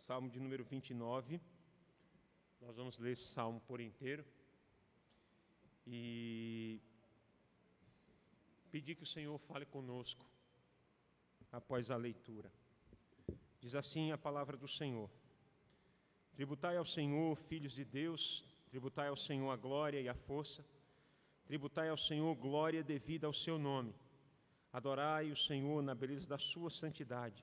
Salmo de número 29. Nós vamos ler esse salmo por inteiro e pedir que o Senhor fale conosco após a leitura. Diz assim a palavra do Senhor: tributai ao Senhor, filhos de Deus, tributai ao Senhor a glória e a força, tributai ao Senhor glória devida ao seu nome, adorai o Senhor na beleza da sua santidade.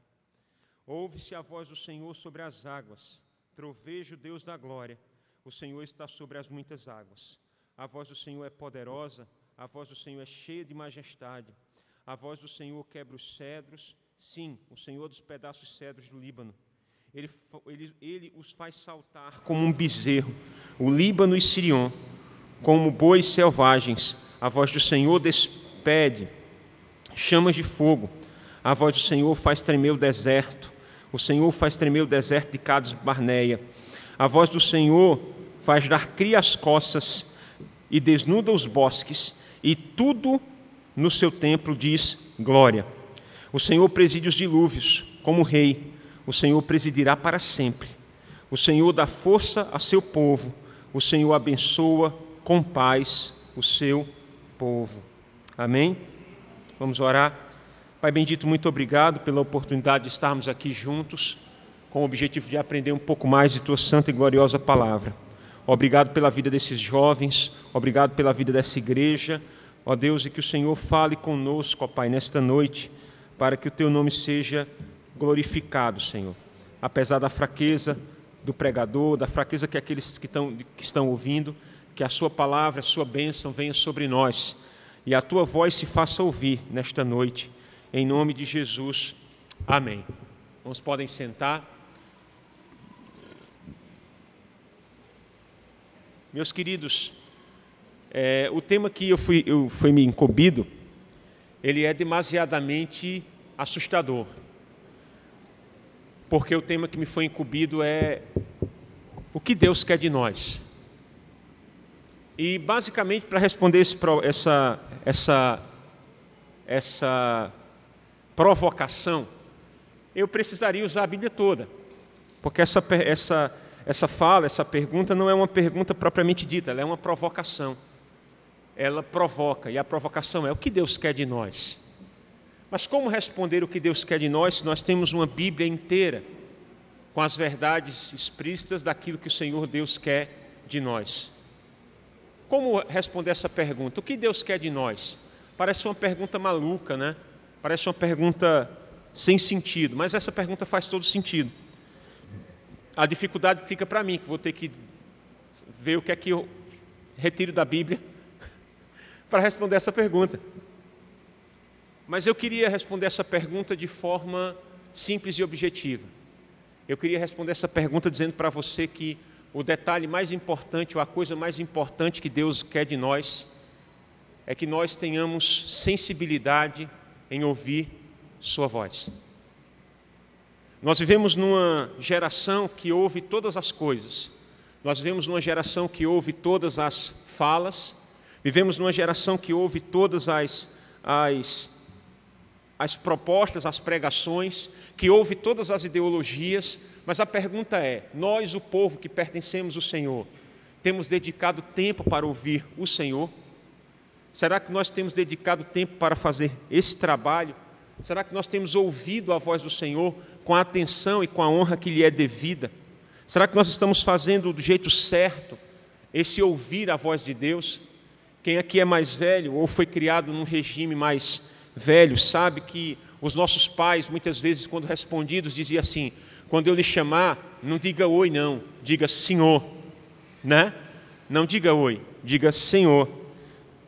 Ouve-se a voz do Senhor sobre as águas, troveja o Deus da glória, o Senhor está sobre as muitas águas. A voz do Senhor é poderosa, a voz do Senhor é cheia de majestade. A voz do Senhor quebra os cedros, sim, o Senhor despedaça os cedros do Líbano. Ele os faz saltar como um bezerro, o Líbano e Sirion, como bois selvagens. A voz do Senhor despede chamas de fogo. A voz do Senhor faz tremer o deserto. O Senhor faz tremer o deserto de Cades Barneia. A voz do Senhor faz dar cria as coças e desnuda os bosques, e tudo no seu templo diz glória. O Senhor preside os dilúvios como rei. O Senhor presidirá para sempre. O Senhor dá força a seu povo. O Senhor abençoa com paz o seu povo. Amém? Vamos orar. Pai bendito, muito obrigado pela oportunidade de estarmos aqui juntos, com o objetivo de aprender um pouco mais de Tua santa e gloriosa palavra. Obrigado pela vida desses jovens, obrigado pela vida dessa igreja. Ó Deus, e que o Senhor fale conosco, ó Pai, nesta noite, para que o Teu nome seja glorificado, Senhor. Apesar da fraqueza do pregador, da fraqueza que aqueles que estão ouvindo, que a Sua palavra, a Sua bênção venha sobre nós e a Tua voz se faça ouvir nesta noite. Em nome de Jesus, amém. Uns podem sentar. Meus queridos, o tema que foi me incumbido, ele é demasiadamente assustador. Porque o tema que me foi incumbido é o que Deus quer de nós. E basicamente, para responder essa provocação, eu precisaria usar a Bíblia toda, porque essa pergunta não é uma pergunta propriamente dita, ela é uma provocação. Ela provoca, e a provocação é: o que Deus quer de nós? Mas como responder o que Deus quer de nós se nós temos uma Bíblia inteira com as verdades explícitas daquilo que o Senhor Deus quer de nós? Como responder essa pergunta? O que Deus quer de nós? Parece uma pergunta maluca, né? Parece uma pergunta sem sentido, mas essa pergunta faz todo sentido. A dificuldade fica para mim, que vou ter que ver o que é que eu retiro da Bíblia para responder essa pergunta. Mas eu queria responder essa pergunta de forma simples e objetiva. Eu queria responder essa pergunta dizendo para você que o detalhe mais importante, ou a coisa mais importante que Deus quer de nós, é que nós tenhamos sensibilidade em ouvir sua voz. Nós vivemos numa geração que ouve todas as coisas. Nós vivemos numa geração que ouve todas as falas. Vivemos numa geração que ouve todas as propostas, as pregações, que ouve todas as ideologias. Mas a pergunta é: nós, o povo que pertencemos ao Senhor, temos dedicado tempo para ouvir o Senhor? Será que nós temos dedicado tempo para fazer esse trabalho? Será que nós temos ouvido a voz do Senhor com a atenção e com a honra que lhe é devida? Será que nós estamos fazendo do jeito certo esse ouvir a voz de Deus? Quem aqui é mais velho ou foi criado num regime mais velho sabe que os nossos pais, muitas vezes, quando respondidos, diziam assim: quando eu lhe chamar, não diga oi não, diga Senhor, né? Não diga oi, diga Senhor.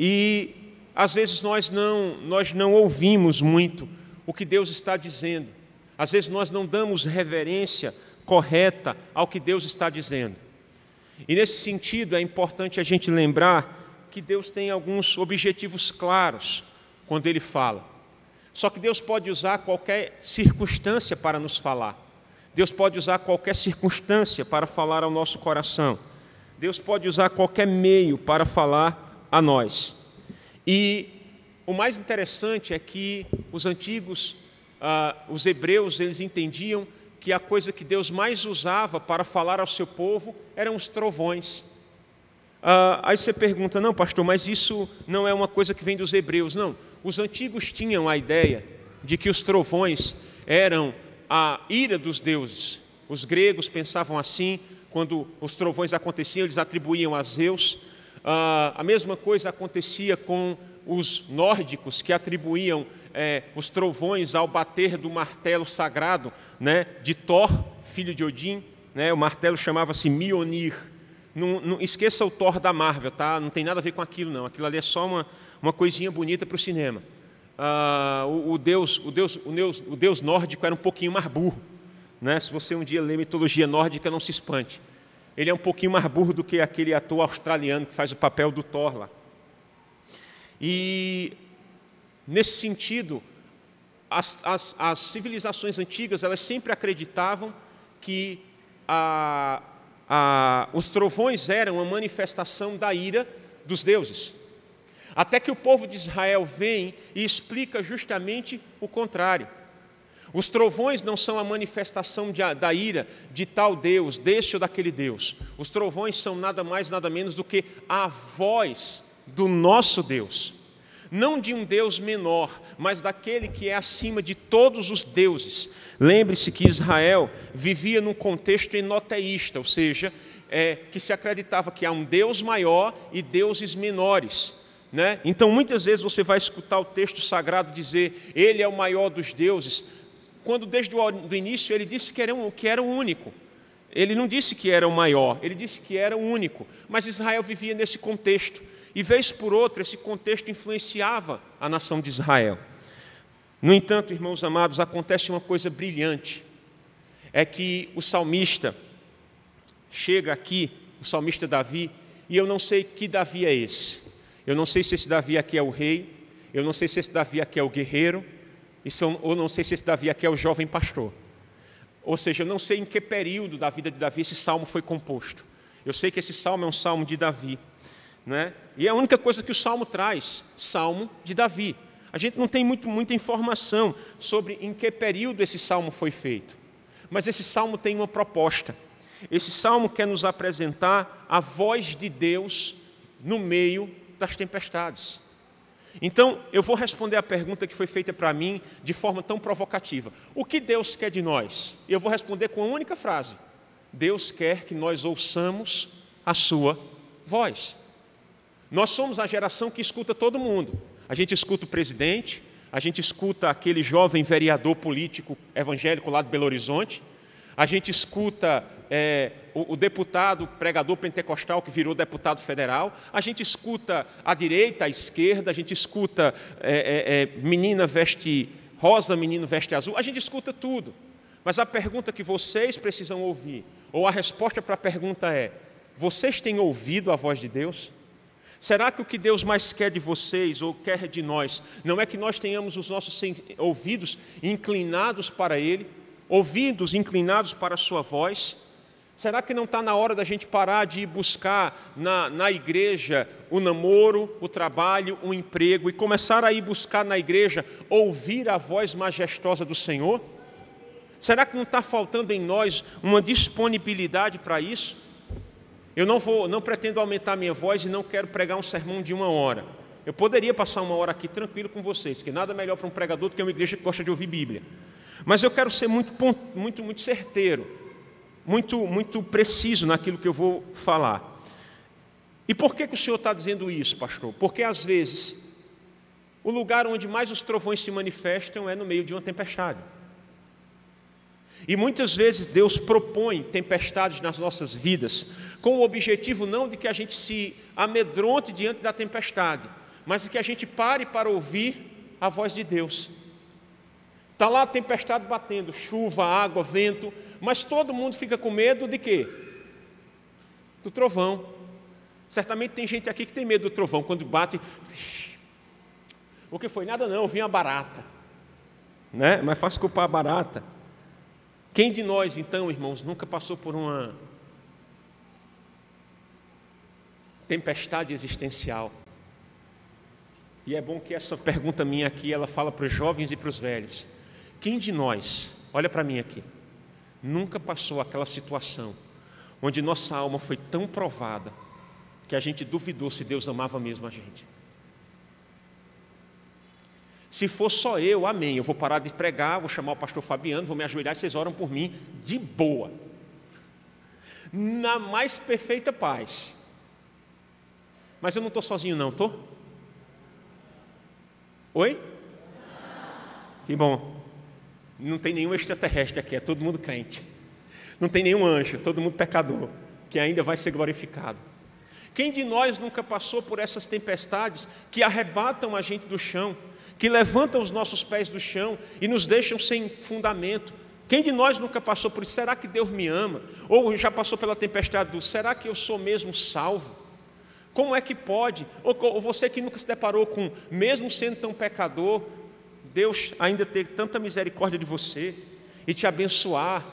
E às vezes nós não ouvimos muito o que Deus está dizendo. Às vezes nós não damos reverência correta ao que Deus está dizendo. E nesse sentido é importante a gente lembrar que Deus tem alguns objetivos claros quando Ele fala. Só que Deus pode usar qualquer circunstância para nos falar. Deus pode usar qualquer circunstância para falar ao nosso coração. Deus pode usar qualquer meio para falar a nós. E o mais interessante é que os hebreus, eles entendiam que a coisa que Deus mais usava para falar ao seu povo eram os trovões. Aí você pergunta, não, pastor, mas isso não é uma coisa que vem dos hebreus. Não, os antigos tinham a ideia de que os trovões eram a ira dos deuses. Os gregos pensavam assim, quando os trovões aconteciam, eles atribuíam a Zeus. A mesma coisa acontecia com os nórdicos, que atribuíam os trovões ao bater do martelo sagrado, né, de Thor, filho de Odin. Né, o martelo chamava-se Mjolnir. Não esqueça o Thor da Marvel, tá? Não tem nada a ver com aquilo, não. Aquilo ali é só uma coisinha bonita para o cinema. O deus nórdico era um pouquinho mais burro. Né? Se você um dia ler mitologia nórdica, não se espante. Ele é um pouquinho mais burro do que aquele ator australiano que faz o papel do Thor lá. E, nesse sentido, as civilizações antigas, elas sempre acreditavam que os trovões eram uma manifestação da ira dos deuses. Até que o povo de Israel vem e explica justamente o contrário. Os trovões não são a manifestação da ira de tal Deus, deste ou daquele Deus. Os trovões são nada mais, nada menos do que a voz do nosso Deus. Não de um Deus menor, mas daquele que é acima de todos os deuses. Lembre-se que Israel vivia num contexto enoteísta, ou seja, que se acreditava que há um Deus maior e deuses menores. Né? Então, muitas vezes você vai escutar o texto sagrado dizer, ele é o maior dos deuses, quando desde o início ele disse que era o único. Ele não disse que era o maior, ele disse que era o único. Mas Israel vivia nesse contexto. E, vez por outra, esse contexto influenciava a nação de Israel. No entanto, irmãos amados, acontece uma coisa brilhante. É que o salmista chega aqui, o salmista Davi, e eu não sei que Davi é esse. Eu não sei se esse Davi aqui é o rei, eu não sei se esse Davi aqui é o guerreiro, ou não sei se esse Davi aqui é o jovem pastor. Ou seja, eu não sei em que período da vida de Davi esse salmo foi composto. Eu sei que esse salmo é um salmo de Davi. Né? E é a única coisa que o salmo traz, salmo de Davi. A gente não tem muita informação sobre em que período esse salmo foi feito. Mas esse salmo tem uma proposta. Esse salmo quer nos apresentar a voz de Deus no meio das tempestades. Então, eu vou responder a pergunta que foi feita para mim de forma tão provocativa. O que Deus quer de nós? E eu vou responder com uma única frase. Deus quer que nós ouçamos a sua voz. Nós somos a geração que escuta todo mundo. A gente escuta o presidente, a gente escuta aquele jovem vereador político evangélico lá de Belo Horizonte, a gente escuta o deputado pregador pentecostal que virou deputado federal, a gente escuta a direita, a esquerda, a gente escuta menina veste rosa, menino veste azul, a gente escuta tudo. Mas a pergunta que vocês precisam ouvir, ou a resposta para a pergunta é, vocês têm ouvido a voz de Deus? Será que o que Deus mais quer de vocês, ou quer de nós, não é que nós tenhamos os nossos ouvidos inclinados para Ele, ouvidos inclinados para a sua voz? Será que não está na hora da gente parar de buscar na igreja o namoro, o trabalho, o emprego, e começar a ir buscar na igreja ouvir a voz majestosa do Senhor? Será que não está faltando em nós uma disponibilidade para isso? Eu não pretendo aumentar a minha voz e não quero pregar um sermão de 1 hora. Eu poderia passar 1 hora aqui tranquilo com vocês, que nada melhor para um pregador do que uma igreja que gosta de ouvir Bíblia. Mas eu quero ser muito certeiro, muito preciso naquilo que eu vou falar. E por que o Senhor está dizendo isso, pastor? Porque às vezes o lugar onde mais os trovões se manifestam é no meio de uma tempestade. E muitas vezes Deus propõe tempestades nas nossas vidas, com o objetivo não de que a gente se amedronte diante da tempestade, mas de que a gente pare para ouvir a voz de Deus. Está lá a tempestade batendo, chuva, água, vento, mas todo mundo fica com medo de quê? Do trovão. Certamente tem gente aqui que tem medo do trovão, quando bate, o que foi? Nada não, vinha a barata. Né? Mas faz culpar a barata. Quem de nós, então, irmãos, nunca passou por uma tempestade existencial? E é bom que essa pergunta minha aqui, ela fala para os jovens e para os velhos. Quem de nós, olha para mim aqui, nunca passou aquela situação onde nossa alma foi tão provada que a gente duvidou se Deus amava mesmo a gente? Se for só eu, amém, eu vou parar de pregar, vou chamar o pastor Fabiano, vou me ajoelhar e vocês oram por mim de boa, na mais perfeita paz. Mas eu não estou sozinho não, estou? Oi? Que bom. Não tem nenhum extraterrestre aqui, é todo mundo crente. Não tem nenhum anjo, todo mundo pecador, que ainda vai ser glorificado. Quem de nós nunca passou por essas tempestades que arrebatam a gente do chão, que levantam os nossos pés do chão e nos deixam sem fundamento? Quem de nós nunca passou por isso? Será que Deus me ama? Ou já passou pela tempestade do será que eu sou mesmo salvo? Como é que pode? Ou você que nunca se deparou com, mesmo sendo tão pecador, Deus ainda ter tanta misericórdia de você e te abençoar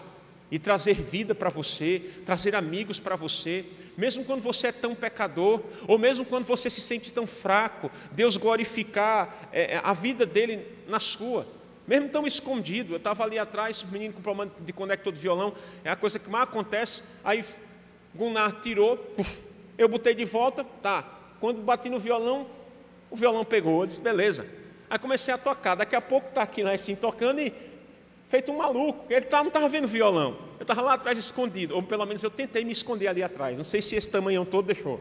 e trazer vida para você, trazer amigos para você, mesmo quando você é tão pecador, ou mesmo quando você se sente tão fraco, Deus glorificar a vida dele na sua, mesmo tão escondido. Eu estava ali atrás, o menino com problema de conector de violão, é a coisa que mais acontece. Aí Gunnar tirou, puf, eu botei de volta, tá. Quando bati no violão, o violão pegou, eu disse, beleza. Aí comecei a tocar, daqui a pouco está aqui assim, tocando e feito um maluco, ele não estava vendo violão, eu estava lá atrás escondido, ou pelo menos eu tentei me esconder ali atrás, não sei se esse tamanhão todo deixou.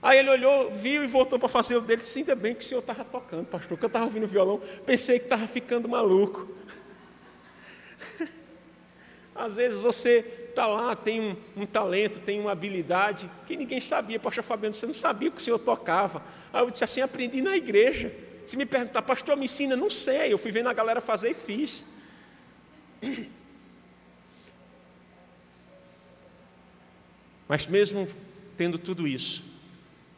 Aí ele olhou, viu e voltou para fazer o dele, disse, ainda bem que o senhor estava tocando, pastor, que eu estava ouvindo violão, pensei que estava ficando maluco. Às vezes você está lá, tem um talento, tem uma habilidade, que ninguém sabia, pastor Fabiano, você não sabia o que o senhor tocava. Aí eu disse assim, aprendi na igreja. Se me perguntar, pastor, me ensina, não sei, eu fui vendo a galera fazer e fiz. Mas mesmo tendo tudo isso,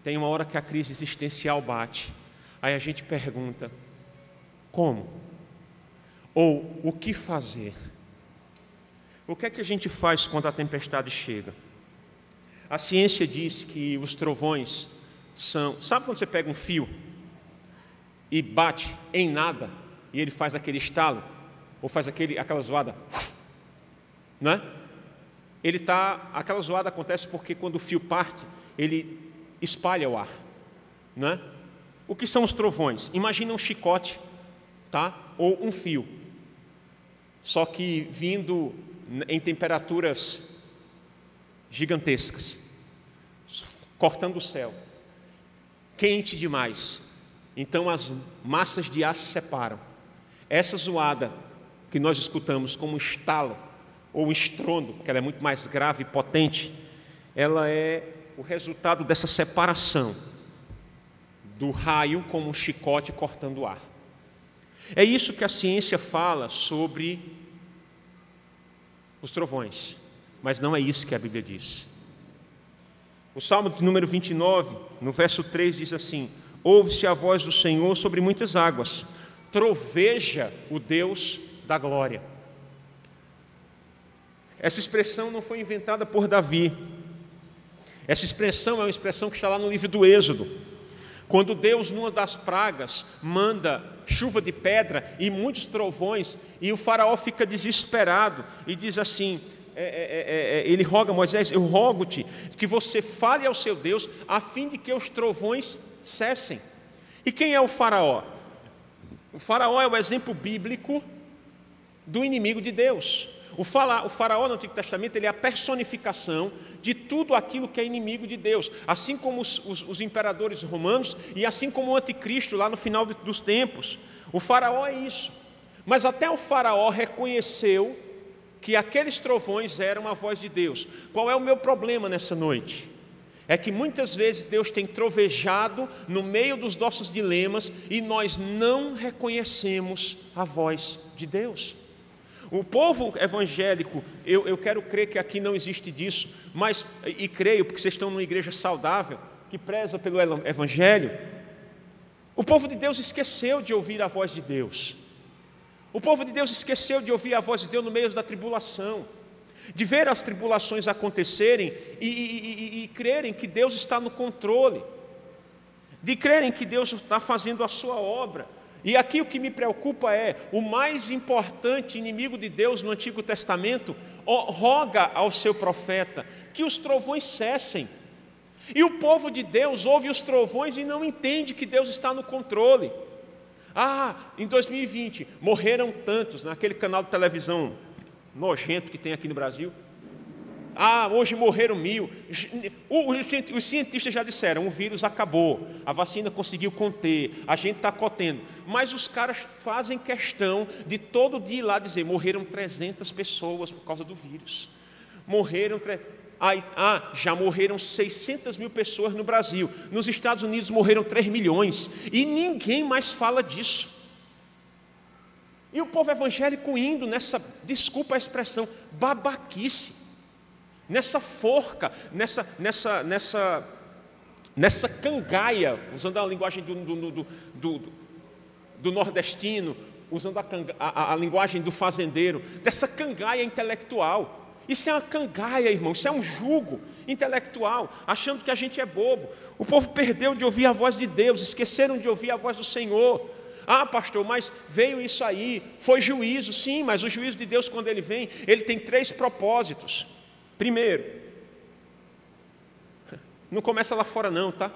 tem uma hora que a crise existencial bate, aí a gente pergunta, como? Ou o que fazer? O que é que a gente faz quando a tempestade chega? A ciência diz que os trovões são... Sabe quando você pega um fio e bate em nada, e ele faz aquele estalo, ou faz aquela zoada, né? Aquela zoada acontece porque quando o fio parte, ele espalha o ar, né? O que são os trovões? Imagina um chicote, tá? Ou um fio, só que vindo em temperaturas gigantescas, cortando o céu, quente demais. Então as massas de ar se separam. Essa zoada que nós escutamos como um estalo ou um estrondo, porque ela é muito mais grave e potente, ela é o resultado dessa separação do raio como um chicote cortando o ar. É isso que a ciência fala sobre os trovões, mas não é isso que a Bíblia diz. O Salmo de número 29, no verso 3, diz assim: ouve-se a voz do Senhor sobre muitas águas, troveja o Deus da glória. Essa expressão não foi inventada por Davi. Essa expressão é uma expressão que está lá no livro do Êxodo. Quando Deus, numa das pragas, manda chuva de pedra e muitos trovões, e o faraó fica desesperado e diz assim, ele roga a Moisés, eu rogo-te que você fale ao seu Deus a fim de que os trovões cessem. E quem é o faraó? O faraó é o exemplo bíblico do inimigo de Deus. O faraó no Antigo Testamento, ele é a personificação de tudo aquilo que é inimigo de Deus, assim como os imperadores romanos e assim como o anticristo lá no final dos tempos. O faraó é isso, mas até o faraó reconheceu que aqueles trovões eram a voz de Deus. Qual é o meu problema nessa noite? É que muitas vezes Deus tem trovejado no meio dos nossos dilemas e nós não reconhecemos a voz de Deus. O povo evangélico, eu quero crer que aqui não existe disso, mas, e creio, porque vocês estão numa igreja saudável, que preza pelo evangelho, o povo de Deus esqueceu de ouvir a voz de Deus. O povo de Deus esqueceu de ouvir a voz de Deus no meio da tribulação, de ver as tribulações acontecerem e crerem que Deus está no controle, de crerem que Deus está fazendo a sua obra, E aqui o que me preocupa é, o mais importante inimigo de Deus no Antigo Testamento roga ao seu profeta que os trovões cessem. E o povo de Deus ouve os trovões e não entende que Deus está no controle. Em 2020 morreram tantos naquele canal de televisão nojento que tem aqui no Brasil. Hoje morreram 1000. Os cientistas já disseram, o vírus acabou, a vacina conseguiu conter, a gente está contendo. Mas os caras fazem questão de todo dia ir lá dizer, morreram 300 pessoas por causa do vírus. Já morreram 600 mil pessoas no Brasil. Nos Estados Unidos morreram 3 milhões. E ninguém mais fala disso. E o povo evangélico indo nessa, desculpa a expressão, babaquice. Nessa forca, nessa cangaia, usando a linguagem do nordestino, usando a linguagem do fazendeiro, dessa cangaia intelectual. Isso é uma cangaia, irmão, isso é um jugo intelectual, achando que a gente é bobo. O povo perdeu de ouvir a voz de Deus, esqueceram de ouvir a voz do Senhor. Pastor, mas veio isso aí, foi juízo, sim, mas o juízo de Deus, quando ele vem, ele tem 3 propósitos. Primeiro, não começa lá fora não, tá?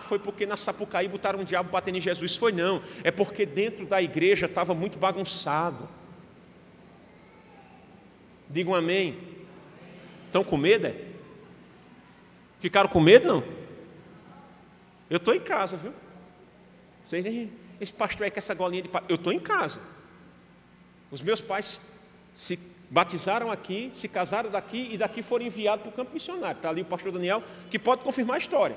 Foi porque na Sapucaí botaram um diabo batendo em Jesus. Foi não, é porque dentro da igreja estava muito bagunçado. Digam amém. Estão com medo, é? Ficaram com medo, não? Eu estou em casa, viu? Esse pastor aí com essa golinha de pastor. Eu estou em casa. Os meus pais se batizaram aqui, se casaram daqui e daqui foram enviados para o campo missionário. Está ali o pastor Daniel, que pode confirmar a história.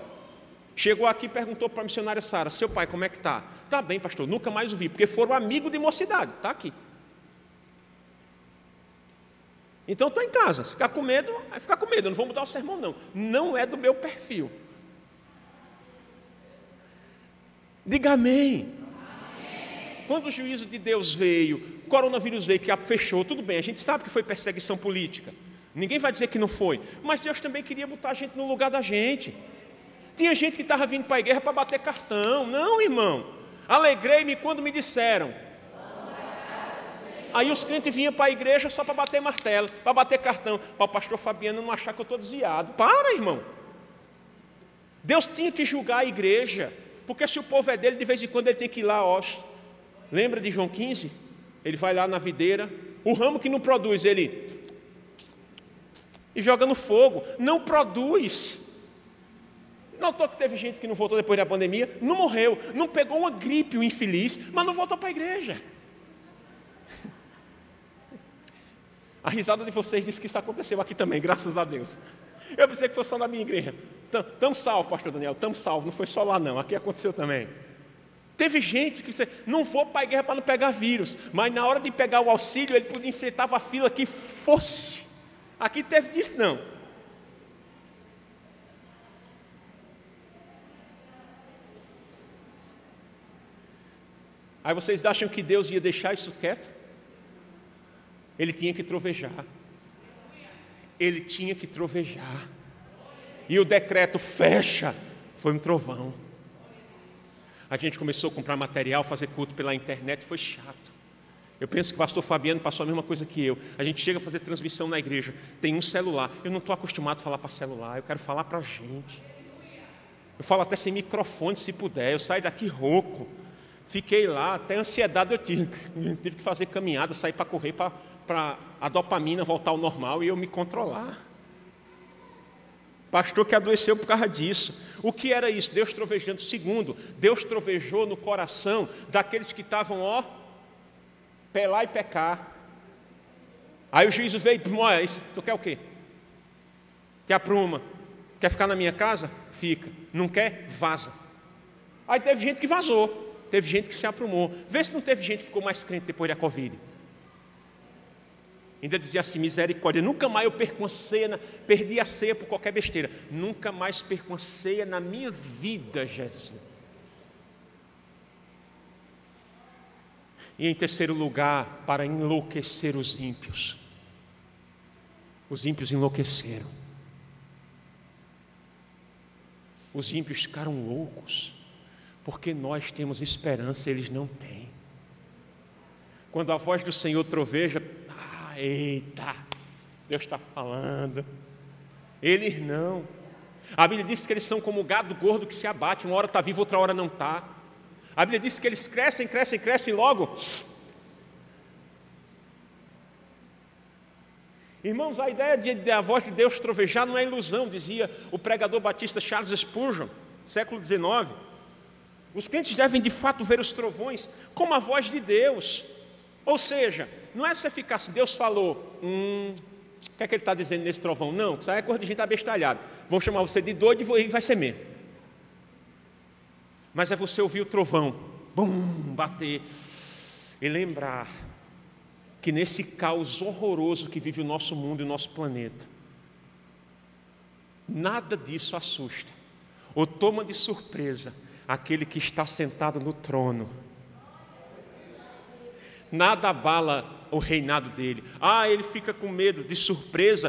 Chegou aqui e perguntou para a missionária Sara, seu pai, como é que está? Está bem, pastor, nunca mais o vi, porque foram amigos de mocidade, está aqui. Então estou em casa, se ficar com medo, vai ficar com medo, eu não vou mudar o sermão não. Não é do meu perfil. Diga amém. Quando o juízo de Deus veio, o coronavírus veio, que fechou, tudo bem, a gente sabe que foi perseguição política. Ninguém vai dizer que não foi. Mas Deus também queria botar a gente no lugar da gente. Tinha gente que estava vindo para a igreja para bater cartão. Não, irmão. Alegrei-me quando me disseram. Aí os crentes vinham para a igreja só para bater martelo, para bater cartão, para o pastor Fabiano não achar que eu estou desviado. Para, irmão. Deus tinha que julgar a igreja, porque se o povo é dele, de vez em quando ele tem que ir lá, lembra de João 15? Ele vai lá na videira, o ramo que não produz, ele e joga no fogo, não produz. Notou que teve gente que não voltou depois da pandemia, não morreu, não pegou uma gripe, o infeliz, mas não voltou para a igreja. A risada de vocês disse que isso aconteceu aqui também, graças a Deus. Eu pensei que fosse só na minha igreja. Estamos salvos, pastor Daniel, estamos salvos, não foi só lá não, aqui aconteceu também. Teve gente que disse, não vou para a igreja para não pegar vírus, mas na hora de pegar o auxílio, ele podia enfrentar a fila que fosse. Aqui teve disso não. Aí vocês acham que Deus ia deixar isso quieto? Ele tinha que trovejar. Ele tinha que trovejar. E o decreto fecha, foi um trovão. A gente começou a comprar material, fazer culto pela internet, foi chato. Eu penso que o pastor Fabiano passou a mesma coisa que eu. A gente chega a fazer transmissão na igreja, tem um celular. Eu não estou acostumado a falar para celular, eu quero falar para a gente. Eu falo até sem microfone, se puder. Eu saio daqui rouco. Fiquei lá, até ansiedade eu tive que fazer caminhada, sair para correr, para a dopamina voltar ao normal e eu me controlar. Pastor que adoeceu por causa disso. O que era isso? Deus trovejando. Segundo, Deus trovejou no coração daqueles que estavam, pelar e pecar. Aí o juízo veio, tu quer o quê? Quer apruma? Quer ficar na minha casa? Fica. Não quer? Vaza. Aí teve gente que vazou. Teve gente que se aprumou. Vê se não teve gente que ficou mais crente depois da Covid. Ainda dizia assim, misericórdia, nunca mais eu perco a ceia, perdi a ceia por qualquer besteira. Nunca mais perco a ceia na minha vida, Jesus. E em terceiro lugar, para enlouquecer os ímpios. Os ímpios enlouqueceram. Os ímpios ficaram loucos. Porque nós temos esperança, eles não têm. Quando a voz do Senhor troveja, eita, Deus está falando. Eles não. A Bíblia diz que eles são como o gado gordo que se abate, uma hora está vivo, outra hora não está. A Bíblia diz que eles crescem, crescem, crescem logo. Irmãos, a ideia de a voz de Deus trovejar não é ilusão, dizia o pregador batista Charles Spurgeon, século XIX. Os crentes devem de fato ver os trovões como a voz de Deus. Ou seja, não é você ficar assim, Deus falou, o que é que ele está dizendo nesse trovão? Não, isso aí é coisa de gente abestalhada. Vou chamar você de doido e vai ser mesmo. Mas é você ouvir o trovão, bater, e lembrar que nesse caos horroroso que vive o nosso mundo e o nosso planeta, nada disso assusta, ou toma de surpresa aquele que está sentado no trono. Nada abala o reinado dele. Ele fica com medo de surpresa.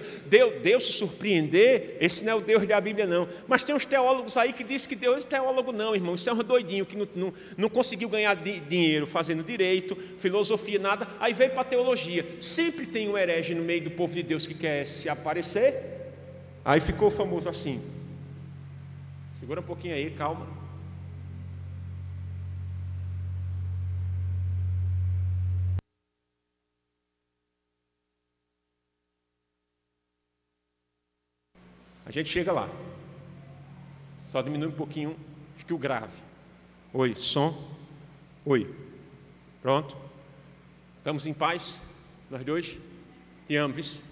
Deus se surpreender, esse não é o Deus da Bíblia não. Mas tem uns teólogos aí que dizem que Deus é teólogo não, irmão. Isso é um doidinho que não conseguiu ganhar dinheiro fazendo direito, filosofia, nada. Aí veio para a teologia. Sempre tem um herege no meio do povo de Deus que quer se aparecer. Aí ficou famoso assim. Segura um pouquinho aí, calma. A gente chega lá. Só diminui um pouquinho, acho que o grave. Oi, som. Oi. Pronto. Estamos em paz? Nós dois? Te amo, vice.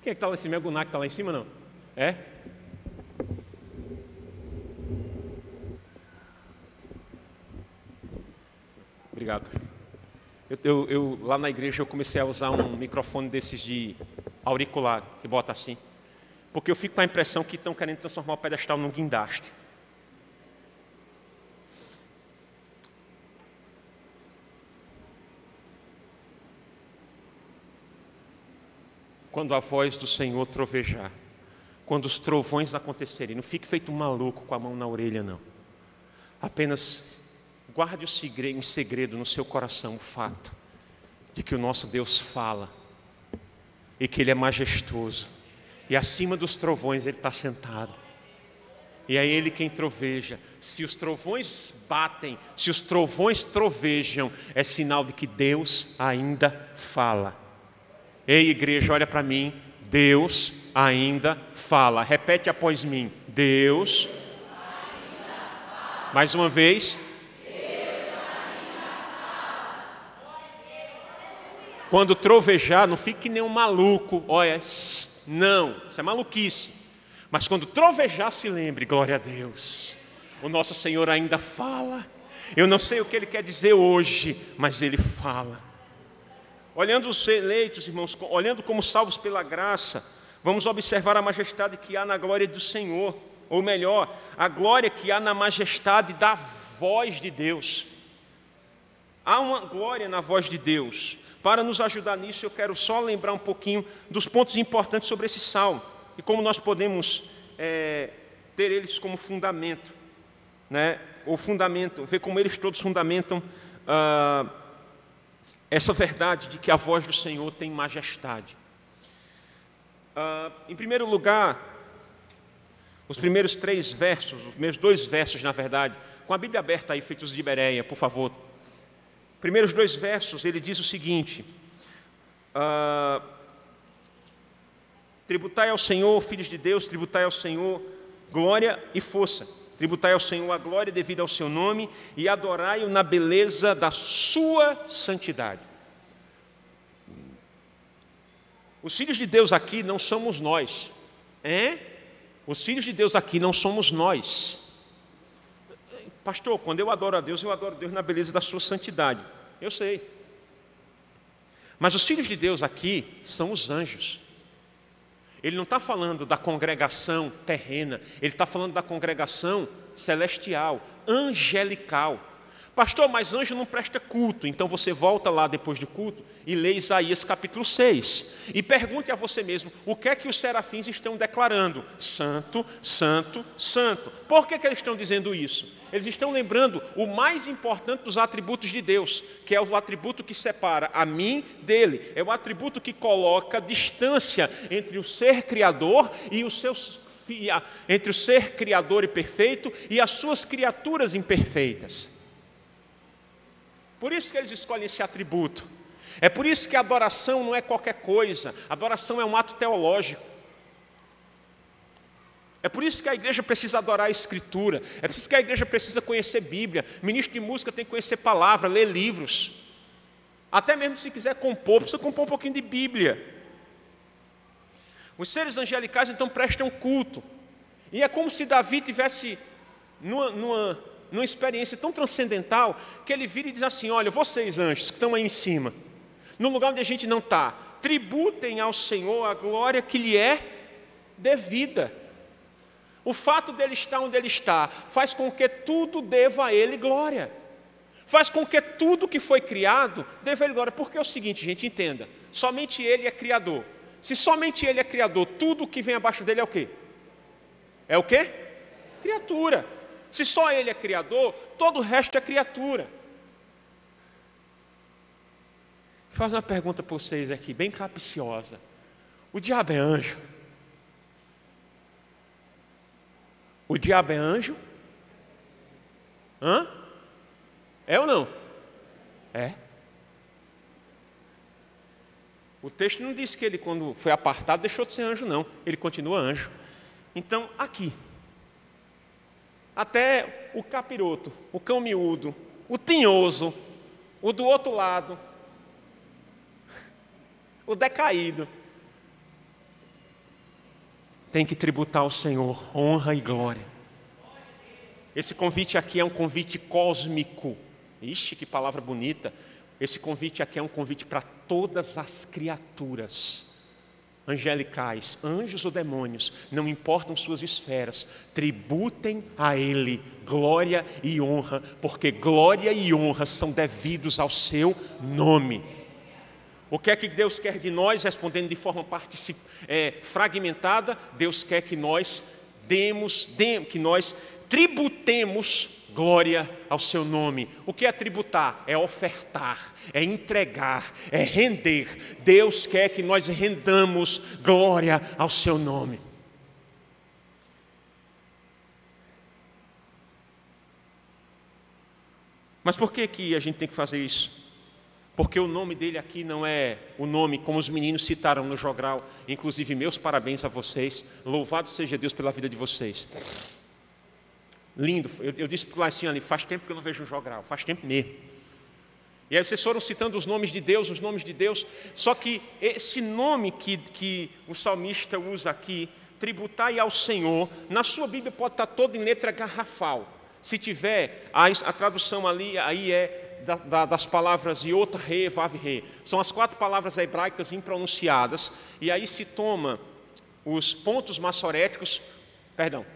Quem é que está lá em cima? É o Guná que está lá em cima, não? É? Obrigado. Eu lá na igreja eu comecei a usar um microfone desses de auricular, que bota assim, porque eu fico com a impressão que estão querendo transformar o pedestal num guindaste. Quando a voz do Senhor trovejar, quando os trovões acontecerem, não fique feito um maluco com a mão na orelha, não. Apenas guarde em segredo no seu coração o fato de que o nosso Deus fala e que Ele é majestoso e acima dos trovões Ele está sentado e é Ele quem troveja. Se os trovões batem, se os trovões trovejam, é sinal de que Deus ainda fala. Ei, igreja, olha para mim. Deus ainda fala. Repete após mim. Deus ainda fala. Mais uma vez. Quando trovejar, não fique que nem um maluco. Olha, não, isso é maluquice. Mas quando trovejar, se lembre, glória a Deus. O nosso Senhor ainda fala. Eu não sei o que Ele quer dizer hoje, mas Ele fala. Olhando os eleitos, irmãos, olhando como salvos pela graça, vamos observar a majestade que há na glória do Senhor. Ou melhor, a glória que há na majestade da voz de Deus. Há uma glória na voz de Deus. Para nos ajudar nisso, eu quero só lembrar um pouquinho dos pontos importantes sobre esse salmo e como nós podemos ter eles como fundamento, né? Ou fundamentam, ver como eles todos fundamentam essa verdade de que a voz do Senhor tem majestade. Em primeiro lugar, os primeiros 3 versos, os primeiros 2 versos, na verdade, com a Bíblia aberta aí, feitos de Bereia, por favor. Primeiros 2 versos, ele diz o seguinte: tributai ao Senhor, filhos de Deus, tributai ao Senhor glória e força. Tributai ao Senhor a glória devida ao seu nome e adorai-o na beleza da sua santidade. Os filhos de Deus aqui não somos nós. Os filhos de Deus aqui não somos nós. Pastor, quando eu adoro a Deus na beleza da sua santidade. Eu sei. Mas os filhos de Deus aqui são os anjos. Ele não está falando da congregação terrena, ele está falando da congregação celestial, angelical. Pastor, mas anjo não presta culto. Então você volta lá depois do culto e lê Isaías capítulo 6. E pergunte a você mesmo, o que é que os serafins estão declarando? Santo, santo, santo. Por que eles estão dizendo isso? Eles estão lembrando o mais importante dos atributos de Deus, que é o atributo que separa a mim dele. É o atributo que coloca distância entre o ser criador e os seus entre o ser criador e perfeito e as suas criaturas imperfeitas. Por isso que eles escolhem esse atributo. É por isso que a adoração não é qualquer coisa. A adoração é um ato teológico. É por isso que a igreja precisa adorar a Escritura. É por isso que a igreja precisa conhecer Bíblia. Ministro de música tem que conhecer palavra, ler livros. Até mesmo se quiser compor, precisa compor um pouquinho de Bíblia. Os seres angelicais então prestam culto. E é como se Davi tivesse numa experiência tão transcendental, que ele vira e diz assim, olha, vocês anjos que estão aí em cima, no lugar onde a gente não está, tributem ao Senhor a glória que lhe é devida. O fato dele estar onde ele está, faz com que tudo deva a ele glória. Faz com que tudo que foi criado, deva a ele glória. Porque é o seguinte, gente, entenda, somente ele é criador. Se somente ele é criador, tudo que vem abaixo dele é o quê? É o quê? Criatura. Se só ele é criador, todo o resto é criatura. Vou fazer uma pergunta para vocês aqui, bem capciosa. O diabo é anjo? O diabo é anjo? Hã? É ou não? É. O texto não diz que ele, quando foi apartado, deixou de ser anjo, não. Ele continua anjo. Então, aqui, até o capiroto, o cão miúdo, o tinhoso, o do outro lado, o decaído, tem que tributar ao Senhor honra e glória. Esse convite aqui é um convite cósmico. Ixi, que palavra bonita. Esse convite aqui é um convite para todas as criaturas angelicais, anjos ou demônios, não importam suas esferas, tributem a Ele glória e honra, porque glória e honra são devidos ao seu nome. O que é que Deus quer de nós? Respondendo de forma fragmentada, Deus quer que nós que nós tributemos glória ao seu nome. O que é tributar? É ofertar, é entregar, é render. Deus quer que nós rendamos glória ao seu nome. Mas por que a gente tem que fazer isso? Porque o nome dele aqui não é o nome como os meninos citaram no jogral. Inclusive, meus parabéns a vocês. Louvado seja Deus pela vida de vocês. Lindo, eu disse para o Laicinho ali, faz tempo que eu não vejo um jogral, faz tempo mesmo. E aí vocês foram citando os nomes de Deus, só que esse nome que o salmista usa aqui, tributai ao Senhor, na sua Bíblia pode estar todo em letra garrafal. Se tiver, a tradução ali aí é das palavras Iot, Re, Vav, Re. São as 4 palavras hebraicas impronunciadas, e aí se toma os pontos massoréticos,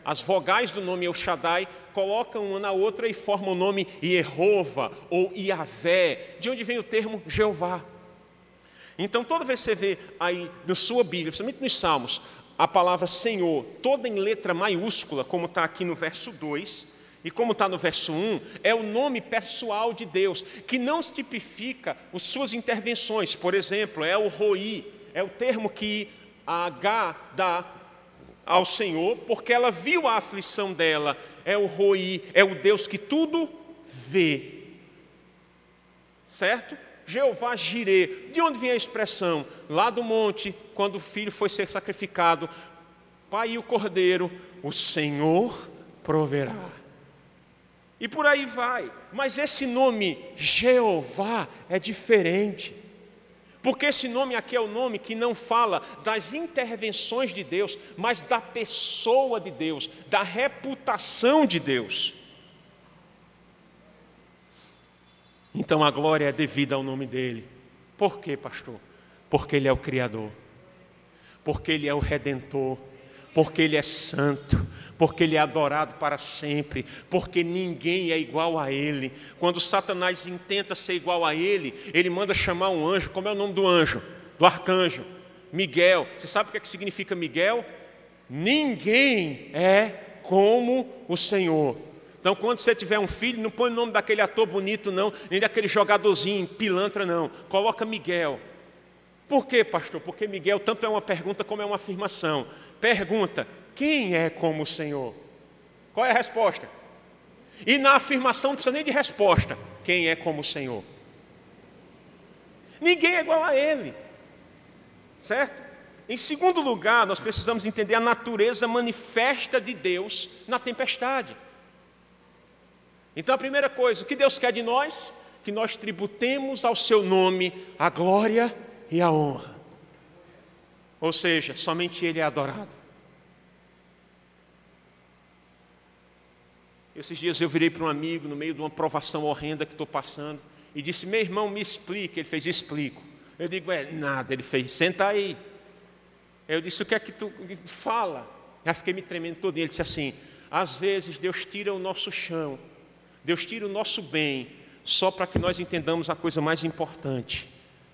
as vogais do nome El Shaddai colocam uma na outra e formam o nome Jeová ou Iavé, de onde vem o termo Jeová. Então, toda vez que você vê aí na sua Bíblia, principalmente nos Salmos, a palavra Senhor, toda em letra maiúscula, como está aqui no verso 2, e como está no verso 1, é o nome pessoal de Deus, que não tipifica as suas intervenções. Por exemplo, é o Roi, é o termo que a H dá ao Senhor, porque ela viu a aflição dela. É o Roi, é o Deus que tudo vê. Certo? Jeová Jirê. De onde vem a expressão? Lá do monte, quando o filho foi ser sacrificado, pai e o cordeiro, o Senhor proverá. E por aí vai. Mas esse nome Jeová é diferente. Porque esse nome aqui é o nome que não fala das intervenções de Deus, mas da pessoa de Deus, da reputação de Deus. Então a glória é devida ao nome dele. Por quê, pastor? Porque ele é o Criador, porque ele é o Redentor, porque ele é santo, porque Ele é adorado para sempre, porque ninguém é igual a Ele. Quando Satanás intenta ser igual a Ele, ele manda chamar um anjo. Como é o nome do anjo? Do arcanjo? Miguel. Você sabe o que significa Miguel? Ninguém é como o Senhor. Então, quando você tiver um filho, não põe o nome daquele ator bonito, não, nem daquele jogadorzinho, pilantra, não. Coloca Miguel. Por quê, pastor? Porque Miguel tanto é uma pergunta como é uma afirmação. Pergunta: quem é como o Senhor? Qual é a resposta? E na afirmação não precisa nem de resposta. Quem é como o Senhor? Ninguém é igual a Ele. Certo? Em segundo lugar, nós precisamos entender a natureza manifesta de Deus na tempestade. Então, a primeira coisa, o que Deus quer de nós? Que nós tributemos ao seu nome a glória e a honra. Ou seja, somente Ele é adorado. Esses dias eu virei para um amigo, no meio de uma provação horrenda que estou passando, e disse: meu irmão, me explica. Ele fez: explico. Eu digo: nada. Ele fez: senta aí. Eu disse: o que é que tu fala? Já fiquei me tremendo todo. Ele disse assim: às vezes Deus tira o nosso chão, Deus tira o nosso bem, só para que nós entendamos a coisa mais importante.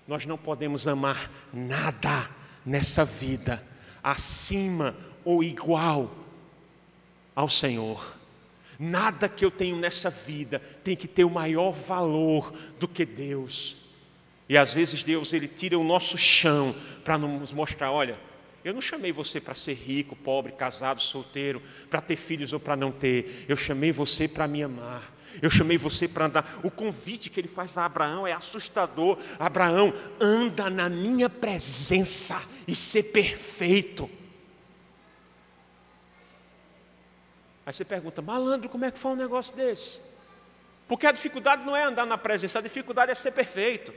Nós não podemos amar nada nessa vida acima ou igual ao Senhor. Nada que eu tenho nessa vida tem que ter o maior valor do que Deus. E às vezes Deus, Ele tira o nosso chão para nos mostrar: olha, eu não chamei você para ser rico, pobre, casado, solteiro, para ter filhos ou para não ter. Eu chamei você para me amar. Eu chamei você para andar. O convite que Ele faz a Abraão é assustador. Abraão, anda na minha presença e ser perfeito. Aí você pergunta: malandro, como é que foi um negócio desse? Porque a dificuldade não é andar na presença, a dificuldade é ser perfeito.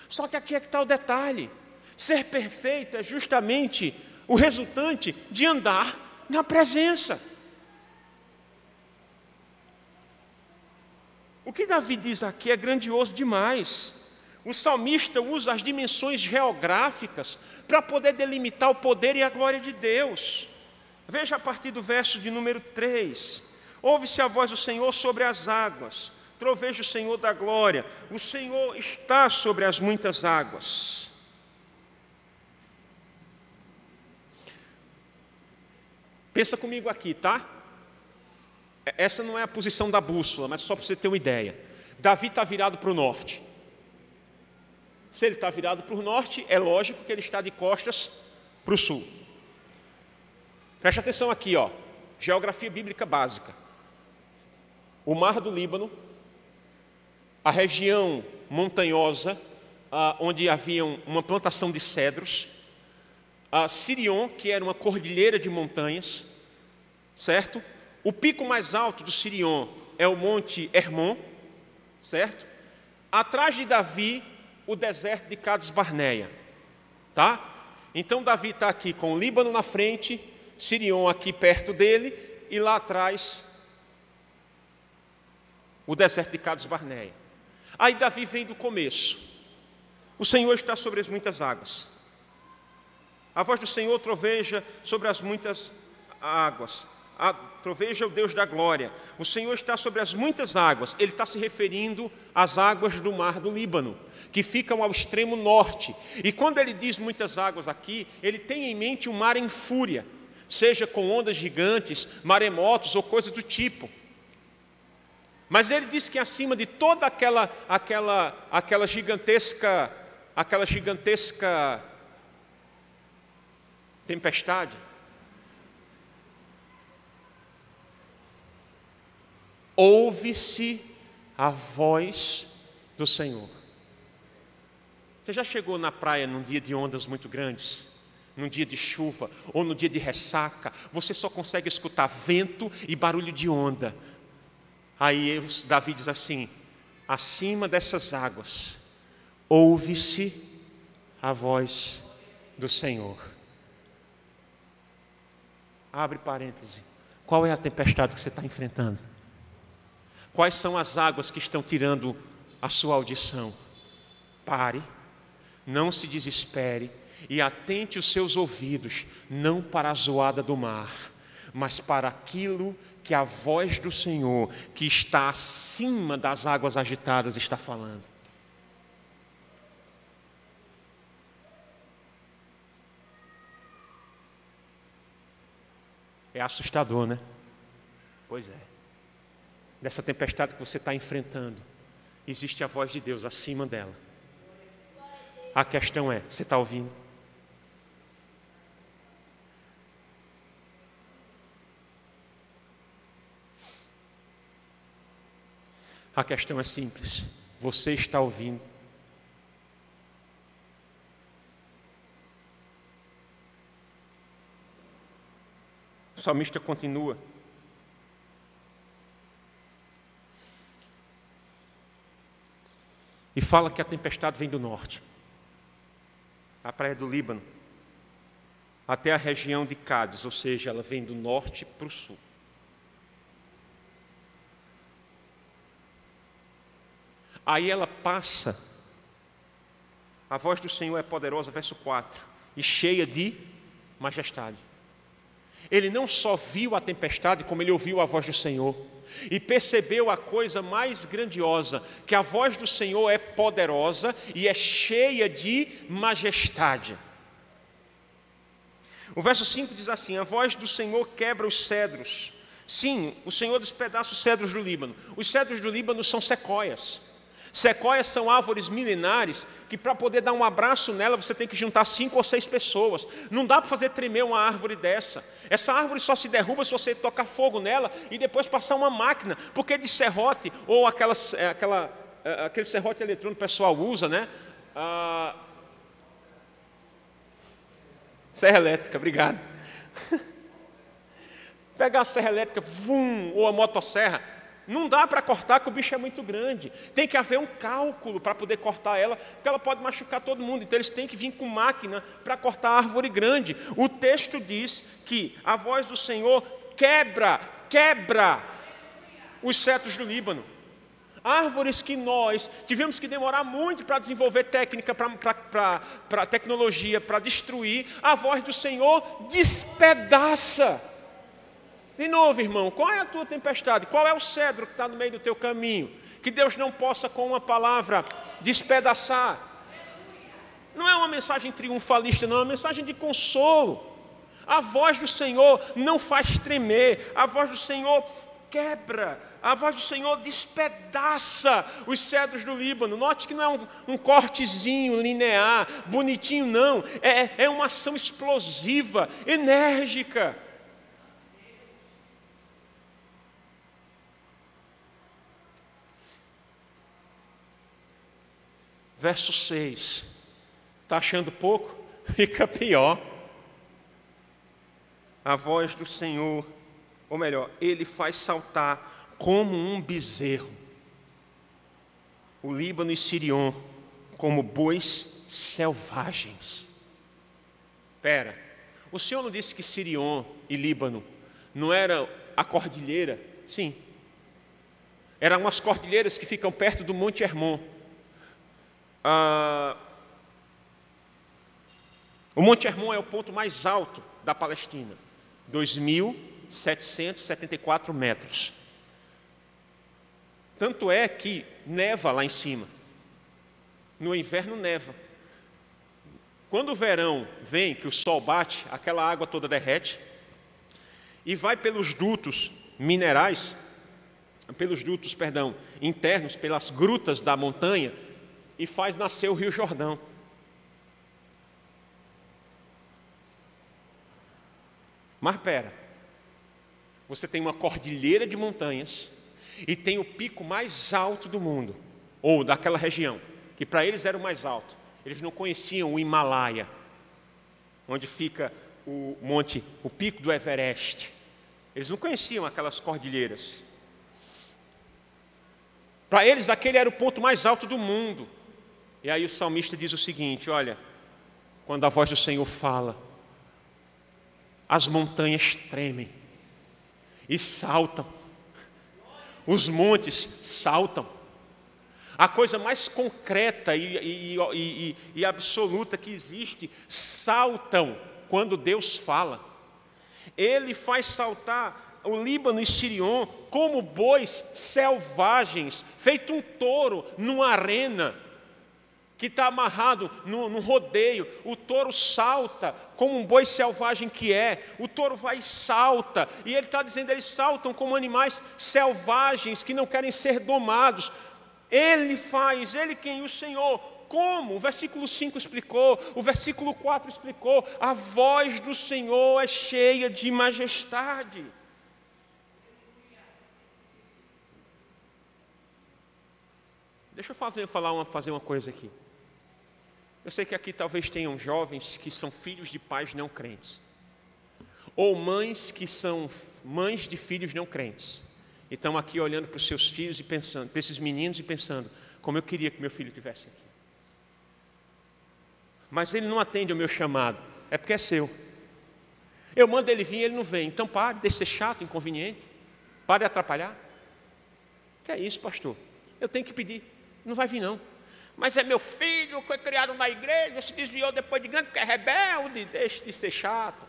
Só que aqui é que está o detalhe. Ser perfeito é justamente o resultante de andar na presença. O que Davi diz aqui é grandioso demais. O salmista usa as dimensões geográficas para poder delimitar o poder e a glória de Deus. Veja a partir do verso de número 3. Ouve-se a voz do Senhor sobre as águas, troveja o Senhor da glória, o Senhor está sobre as muitas águas. Pensa comigo aqui, tá? Essa não é a posição da bússola, mas só para você ter uma ideia. Davi está virado para o norte. Se ele está virado para o norte, é lógico que ele está de costas para o sul. Preste atenção aqui, ó. Geografia bíblica básica. O Mar do Líbano, a região montanhosa, onde havia uma plantação de cedros, a Sirion, que era uma cordilheira de montanhas, certo? O pico mais alto do Sirion é o Monte Hermon, certo? Atrás de Davi, o deserto de Cades Barneia, tá? Então Davi está aqui com o Líbano na frente, Sirion aqui perto dele, e lá atrás o deserto de Cades Barneia. Aí Davi vem do começo. O Senhor está sobre as muitas águas. A voz do Senhor troveja sobre as muitas águas. Troveja o Deus da glória. O Senhor está sobre as muitas águas. Ele está se referindo às águas do mar do Líbano, que ficam ao extremo norte. E quando ele diz muitas águas aqui, ele tem em mente um mar em fúria, seja com ondas gigantes, maremotos ou coisa do tipo. Mas ele diz que acima de toda aquela gigantesca tempestade, ouve-se a voz do Senhor. Você já chegou na praia num dia de ondas muito grandes? Num dia de chuva ou no dia de ressaca, você só consegue escutar vento e barulho de onda. Aí Davi diz assim: acima dessas águas, ouve-se a voz do Senhor. Abre parêntese. Qual é a tempestade que você está enfrentando? Quais são as águas que estão tirando a sua audição? Pare, não se desespere e atente os seus ouvidos, não para a zoada do mar, mas para aquilo que a voz do Senhor, que está acima das águas agitadas, está falando. É assustador, né? Pois é. Nessa tempestade que você está enfrentando, existe a voz de Deus acima dela. A questão é, você está ouvindo? A questão é simples. Você está ouvindo? O salmista continua. E fala que a tempestade vem do norte, a praia do Líbano, até a região de Cádiz, ou seja, ela vem do norte para o sul. Aí ela passa, a voz do Senhor é poderosa, verso 4, e cheia de majestade. Ele não só viu a tempestade, como ele ouviu a voz do Senhor. E percebeu a coisa mais grandiosa, que a voz do Senhor é poderosa e é cheia de majestade. O verso 5 diz assim: a voz do Senhor quebra os cedros. Sim, o Senhor despedaça os cedros do Líbano. Os cedros do Líbano são sequoias. Sequoias são árvores milenares que, para poder dar um abraço nela, você tem que juntar 5 ou 6 pessoas. Não dá para fazer tremer uma árvore dessa. Essa árvore só se derruba se você tocar fogo nela e depois passar uma máquina, porque de serrote, ou aquele serrote eletrônico que o pessoal usa, né? Serra elétrica, obrigado. Pegar a serra elétrica, ou a motosserra, não dá para cortar, que o bicho é muito grande. Tem que haver um cálculo para poder cortar ela, porque ela pode machucar todo mundo. Então eles têm que vir com máquina para cortar a árvore grande. O texto diz que a voz do Senhor quebra os cedros do Líbano. Árvores que nós tivemos que demorar muito para desenvolver técnica, para tecnologia, para destruir, a voz do Senhor despedaça. De novo, irmão, qual é a tua tempestade? Qual é o cedro que está no meio do teu caminho? Que Deus não possa, com uma palavra, despedaçar. Não é uma mensagem triunfalista, não, é uma mensagem de consolo. A voz do Senhor não faz tremer, a voz do Senhor quebra, a voz do Senhor despedaça os cedros do Líbano. Note que não é um cortezinho linear, bonitinho, não. É uma ação explosiva, enérgica. Verso 6, está achando pouco? Fica pior. A voz do Senhor, ou melhor, Ele faz saltar como um bezerro o Líbano e Sirion, como bois selvagens. Espera, o Senhor não disse que Sirion e Líbano não era a cordilheira? Sim, eram umas cordilheiras que ficam perto do Monte Hermon. O Monte Hermon é o ponto mais alto da Palestina, 2.774 metros. Tanto é que neva lá em cima. No inverno neva. Quando o verão vem, que o sol bate, aquela água toda derrete e vai pelos dutos internos, pelas grutas da montanha, e faz nascer o Rio Jordão. Mas espera, você tem uma cordilheira de montanhas e tem o pico mais alto do mundo, ou daquela região, que para eles era o mais alto. Eles não conheciam o Himalaia, onde fica o pico do Everest. Eles não conheciam aquelas cordilheiras. Para eles aquele era o ponto mais alto do mundo. E aí o salmista diz o seguinte: olha, quando a voz do Senhor fala, as montanhas tremem e saltam, os montes saltam. A coisa mais concreta e absoluta que existe, saltam quando Deus fala. Ele faz saltar o Líbano e Sirion como bois selvagens, feito um touro numa arena, que está amarrado num rodeio. O touro salta como um boi selvagem que é. O touro vai e salta. E ele está dizendo, eles saltam como animais selvagens que não querem ser domados. Ele faz, ele quem? O Senhor. Como? O versículo 5 explicou, o versículo 4 explicou. A voz do Senhor é cheia de majestade. Deixa eu fazer uma coisa aqui. Eu sei que aqui talvez tenham jovens que são filhos de pais não crentes, ou mães que são mães de filhos não crentes, e estão aqui olhando para os seus filhos e pensando, para esses meninos e pensando, como eu queria que meu filho estivesse aqui. Mas ele não atende ao meu chamado, é porque é seu. Eu mando ele vir, ele não vem. Então pare, deixe de ser chato, inconveniente, pare de atrapalhar. Que é isso, pastor? Eu tenho que pedir, não vai vir não. Mas é meu filho, foi criado na igreja, se desviou depois de grande, porque é rebelde, deixe de ser chato.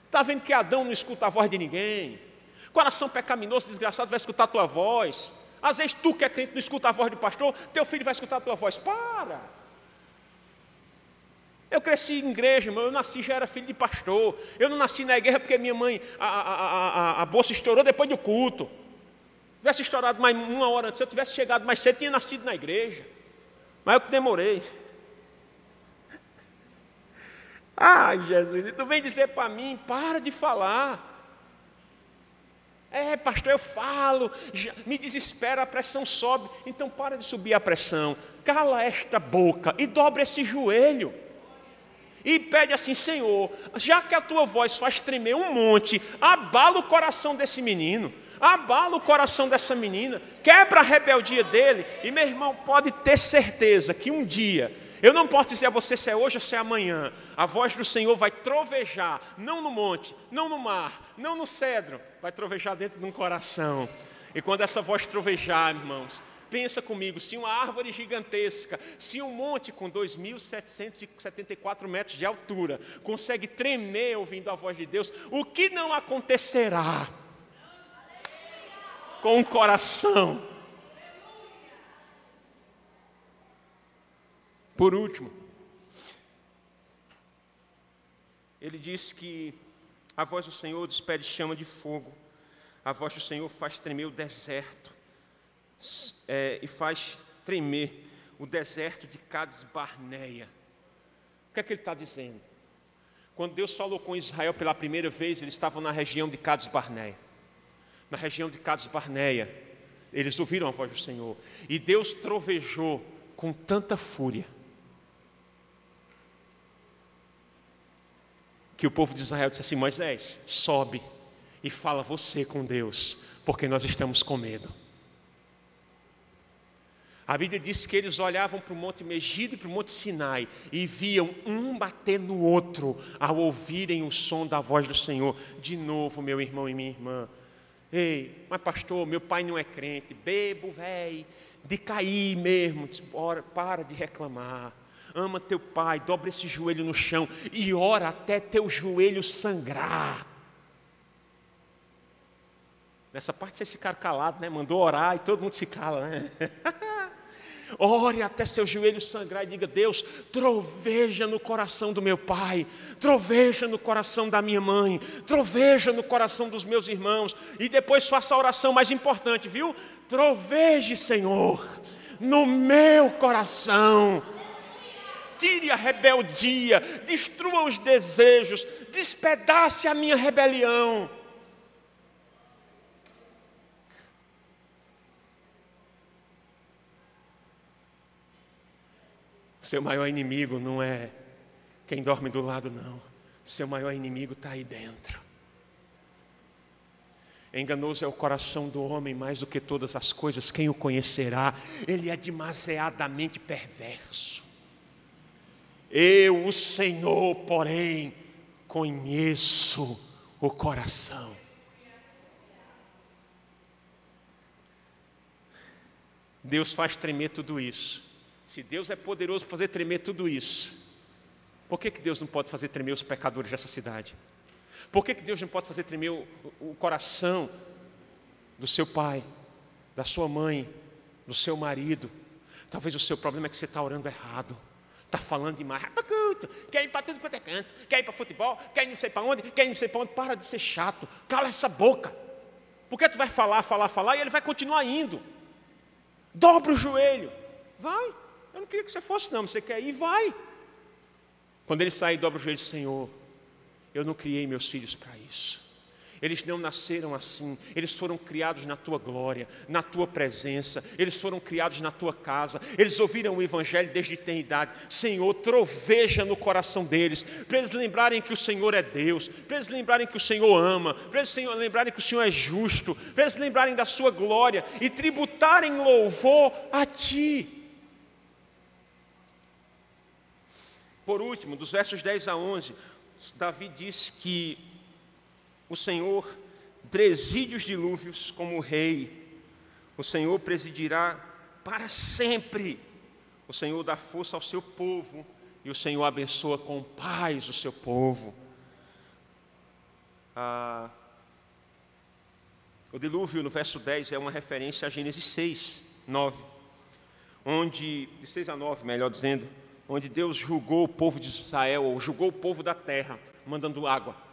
Está vendo que Adão não escuta a voz de ninguém? Coração pecaminoso, desgraçado, vai escutar a tua voz. Às vezes tu que é crente não escuta a voz do pastor, teu filho vai escutar a tua voz. Para! Eu cresci em igreja, irmão, eu nasci, já era filho de pastor. Eu não nasci na igreja porque minha mãe, a bolsa estourou depois do culto. Se tivesse estourado mais uma hora antes, se eu tivesse chegado mais cedo, tinha nascido na igreja. Mas eu que demorei. Ai, Jesus, e tu vem dizer para mim, para de falar. É, pastor, eu falo, me desespera, a pressão sobe. Então para de subir a pressão, cala esta boca e dobra esse joelho. E pede assim, Senhor, já que a tua voz faz tremer um monte, abala o coração desse menino, abala o coração dessa menina, quebra a rebeldia dele. E meu irmão, pode ter certeza que um dia, eu não posso dizer a você se é hoje ou se é amanhã, a voz do Senhor vai trovejar, não no monte, não no mar, não no cedro, vai trovejar dentro de um coração. E quando essa voz trovejar, irmãos, pensa comigo, se uma árvore gigantesca, se um monte com 2.774 metros de altura, consegue tremer ouvindo a voz de Deus, o que não acontecerá com o coração? Por último, ele diz que a voz do Senhor despede chama de fogo, a voz do Senhor faz tremer o deserto, e faz tremer o deserto de Cades Barneia. O que é que ele está dizendo? Quando Deus falou com Israel pela primeira vez, eles estavam na região de Cades Barneia. Na região de Cades Barneia, eles ouviram a voz do Senhor, e Deus trovejou com tanta fúria, que o povo de Israel disse assim, Moisés, sobe e fala você com Deus, porque nós estamos com medo. A Bíblia diz que eles olhavam para o Monte Megido e para o Monte Sinai e viam um bater no outro ao ouvirem o som da voz do Senhor. De novo, meu irmão e minha irmã. Ei, mas pastor, meu pai não é crente, bebo, velho, de cair mesmo. Ora, para de reclamar. Ama teu pai, dobra esse joelho no chão e ora até teu joelho sangrar. Nessa parte vocês ficaram calados, né? Mandou orar e todo mundo se cala, né? Ore até seu joelho sangrar e diga, Deus, troveja no coração do meu pai, troveja no coração da minha mãe, troveja no coração dos meus irmãos. E depois faça a oração mais importante, viu? Troveje, Senhor, no meu coração. Tire a rebeldia, destrua os desejos, despedace a minha rebelião. Seu maior inimigo não é quem dorme do lado, não. Seu maior inimigo está aí dentro. Enganoso é o coração do homem mais do que todas as coisas. Quem o conhecerá? Ele é demasiadamente perverso. Eu, o Senhor, porém, conheço o coração. Deus faz tremer tudo isso. Se Deus é poderoso para fazer tremer tudo isso, por que Deus não pode fazer tremer os pecadores dessa cidade? Por que Deus não pode fazer tremer o coração do seu pai, da sua mãe, do seu marido? Talvez o seu problema é que você está orando errado. Está falando demais, quer ir para tudo quanto é canto, quer ir para futebol, quer ir não sei para onde, quer ir não sei para onde. Para de ser chato, cala essa boca. Porque tu vai falar e ele vai continuar indo. Dobra o joelho, vai. Eu não queria que você fosse não, mas você quer ir, vai. Quando ele sair, dobra o joelho, Senhor, eu não criei meus filhos para isso. Eles não nasceram assim, eles foram criados na Tua glória, na Tua presença, eles foram criados na Tua casa, eles ouviram o Evangelho desde eternidade. Senhor, troveja no coração deles, para eles lembrarem que o Senhor é Deus, para eles lembrarem que o Senhor ama, para eles lembrarem que o Senhor é justo, para eles lembrarem da Sua glória e tributarem louvor a Ti. Por último, dos versos 10 a 11, Davi diz que o Senhor preside os dilúvios como rei. O Senhor presidirá para sempre. O Senhor dá força ao seu povo e o Senhor abençoa com paz o seu povo. O dilúvio, no verso 10, é uma referência a Gênesis 6, 9, de 6 a 9, melhor dizendo, onde Deus julgou o povo de Israel, ou julgou o povo da terra, mandando água.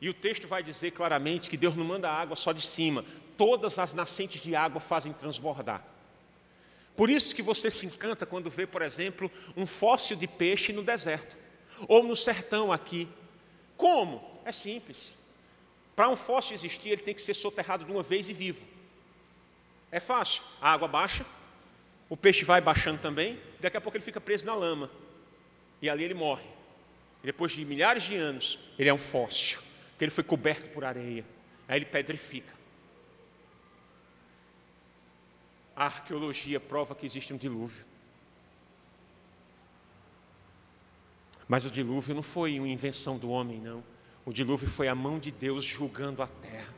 E o texto vai dizer claramente que Deus não manda água só de cima. Todas as nascentes de água fazem transbordar. Por isso que você se encanta quando vê, por exemplo, um fóssil de peixe no deserto. Ou no sertão aqui. Como? É simples. Para um fóssil existir, ele tem que ser soterrado de uma vez e vivo. É fácil. A água baixa, o peixe vai baixando também, daqui a pouco ele fica preso na lama. E ali ele morre. E depois de milhares de anos, ele é um fóssil. Ele foi coberto por areia, aí ele pedrifica. A arqueologia prova que existe um dilúvio. Mas o dilúvio não foi uma invenção do homem, não. O dilúvio foi a mão de Deus julgando a terra.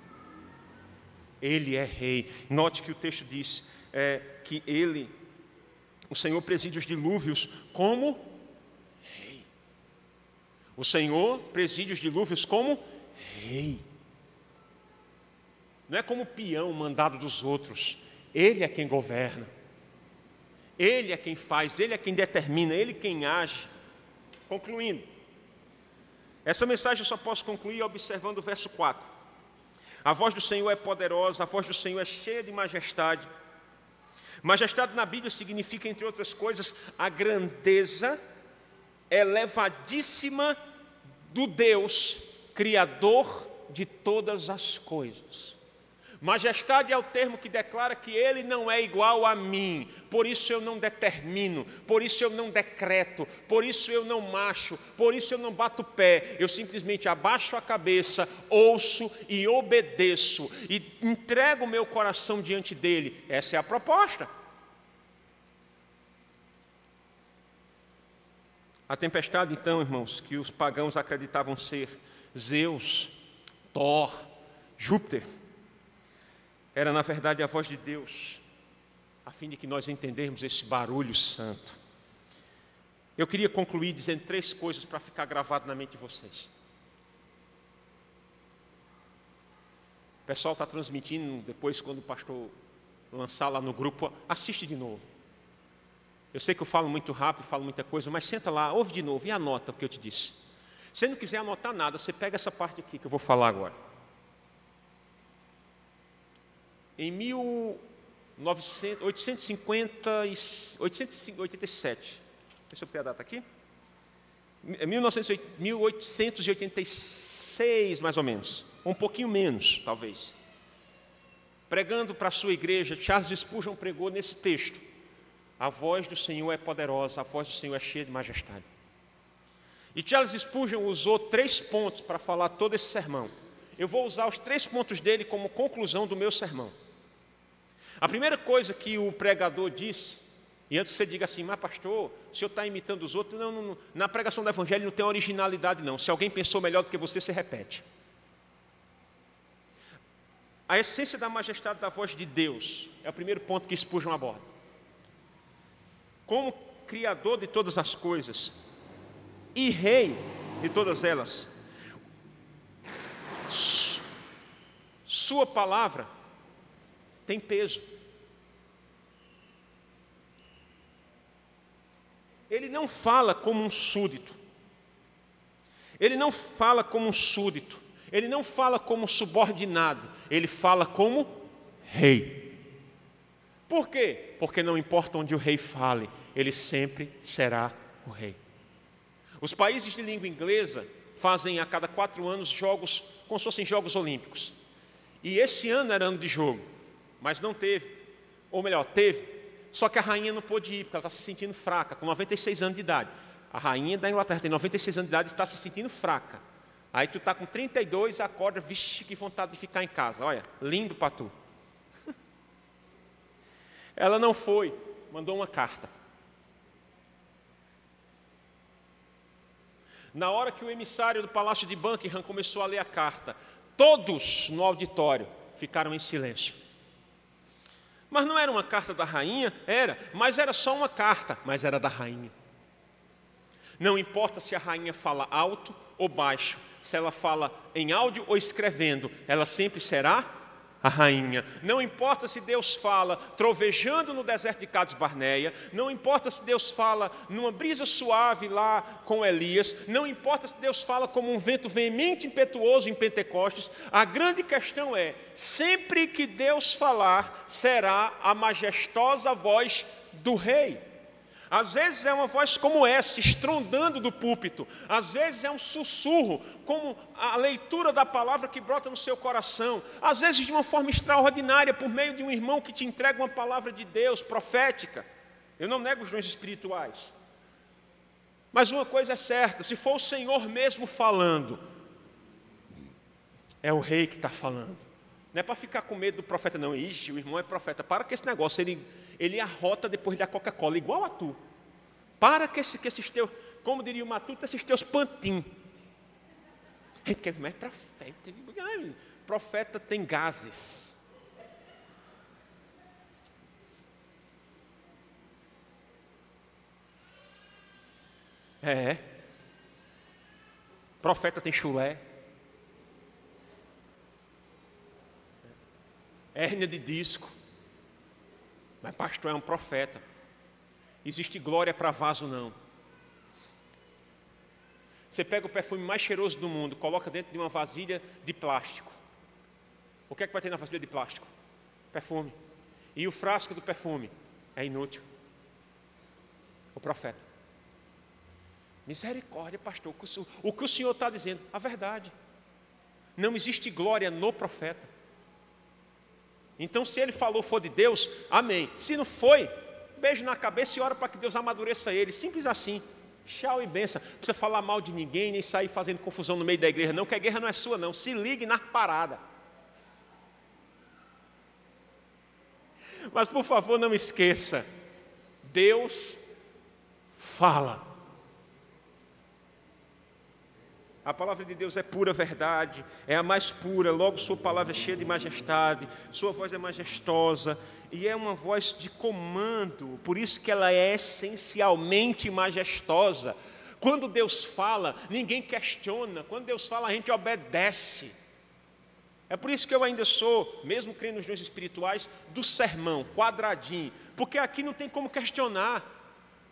Ele é rei. Note que o texto diz que o Senhor preside os dilúvios como rei. O Senhor preside os dilúvios como rei. Não é como peão mandado dos outros. Ele é quem governa. Ele é quem faz, Ele é quem determina, Ele quem age. Concluindo, essa mensagem eu só posso concluir observando o verso 4. A voz do Senhor é poderosa, a voz do Senhor é cheia de majestade. Majestade na Bíblia significa, entre outras coisas, a grandeza elevadíssima do Deus Criador de todas as coisas. Majestade é o termo que declara que Ele não é igual a mim, por isso eu não determino, por isso eu não decreto, por isso eu não marcho, por isso eu não bato o pé, eu simplesmente abaixo a cabeça, ouço e obedeço, e entrego o meu coração diante dEle. Essa é a proposta. A tempestade, então, irmãos, que os pagãos acreditavam ser Zeus, Thor, Júpiter, era na verdade a voz de Deus, a fim de que nós entendermos esse barulho santo. Eu queria concluir dizendo 3 coisas para ficar gravado na mente de vocês. O pessoal está transmitindo, depois quando o pastor lançar lá no grupo, assiste de novo. Eu sei que eu falo muito rápido, falo muita coisa, mas senta lá, ouve de novo e anota o que eu te disse. Se não quiser anotar nada, você pega essa parte aqui que eu vou falar agora. Em 1887, deixa eu ter a data aqui, 1886 mais ou menos, um pouquinho menos talvez, pregando para a sua igreja, Charles Spurgeon pregou nesse texto: a voz do Senhor é poderosa, a voz do Senhor é cheia de majestade. E Charles Spurgeon usou 3 pontos para falar todo esse sermão. Eu vou usar os 3 pontos dele como conclusão do meu sermão. A primeira coisa que o pregador disse, e antes você diga assim, mas pastor, o senhor está imitando os outros? Não, na pregação do evangelho não tem originalidade não. Se alguém pensou melhor do que você repete. A essência da majestade da voz de Deus é o primeiro ponto que Spurgeon aborda. Como Criador de todas as coisas e Rei de todas elas, Sua palavra tem peso. Ele não fala como um súdito. Ele não fala como um súdito. Ele não fala como subordinado. Ele fala como rei. Por quê? Porque não importa onde o rei fale, ele sempre será o rei. Os países de língua inglesa fazem a cada 4 anos jogos, como se fossem Jogos Olímpicos. E esse ano era ano de jogo, mas não teve. Ou melhor, teve, só que a rainha não pôde ir, porque ela está se sentindo fraca, com 96 anos de idade. A rainha da Inglaterra tem 96 anos de idade e está se sentindo fraca. Aí tu está com 32, acorda, vixe, que vontade de ficar em casa. Olha, lindo para tu. Ela não foi, mandou uma carta. Na hora que o emissário do Palácio de Buckingham começou a ler a carta, todos no auditório ficaram em silêncio. Mas não era uma carta da rainha? Era, mas era só uma carta, mas era da rainha. Não importa se a rainha fala alto ou baixo, se ela fala em áudio ou escrevendo, ela sempre será a rainha. Não importa se Deus fala trovejando no deserto de Cades Barneia, não importa se Deus fala numa brisa suave lá com Elias, não importa se Deus fala como um vento veemente e impetuoso em Pentecostes, a grande questão é, sempre que Deus falar, será a majestosa voz do rei. Às vezes é uma voz como essa, estrondando do púlpito. Às vezes é um sussurro, como a leitura da palavra que brota no seu coração. Às vezes de uma forma extraordinária, por meio de um irmão que te entrega uma palavra de Deus, profética. Eu não nego os dons espirituais. Mas uma coisa é certa, se for o Senhor mesmo falando, é o rei que está falando. Não é para ficar com medo do profeta, não. Ixi, o irmão é profeta. Para com esse negócio, ele arrota depois da Coca-Cola, igual a tu. Para que esses teus, como diria o Matuto, esses teus pantim. Porque é profeta. Profeta tem gases. Profeta tem chulé. Hérnia de disco. Mas pastor é um profeta. Existe glória para vaso não. Você pega o perfume mais cheiroso do mundo, coloca dentro de uma vasilha de plástico. O que é que vai ter na vasilha de plástico? Perfume. E o frasco do perfume? É inútil. O profeta. Misericórdia, pastor. O que o Senhor está dizendo? A verdade. Não existe glória no profeta. Então, se ele falou for de Deus, amém. Se não foi, beijo na cabeça e ora para que Deus amadureça ele. Simples assim. Tchau e benção. Não precisa falar mal de ninguém, nem sair fazendo confusão no meio da igreja, não, que a guerra não é sua, não. Se ligue na parada. Mas, por favor, não esqueça. Deus fala. A palavra de Deus é pura verdade, é a mais pura, logo sua palavra é cheia de majestade, sua voz é majestosa e é uma voz de comando, por isso que ela é essencialmente majestosa. Quando Deus fala, ninguém questiona, quando Deus fala, a gente obedece. É por isso que eu ainda sou, mesmo crendo nos dons espirituais, do sermão, quadradinho, porque aqui não tem como questionar.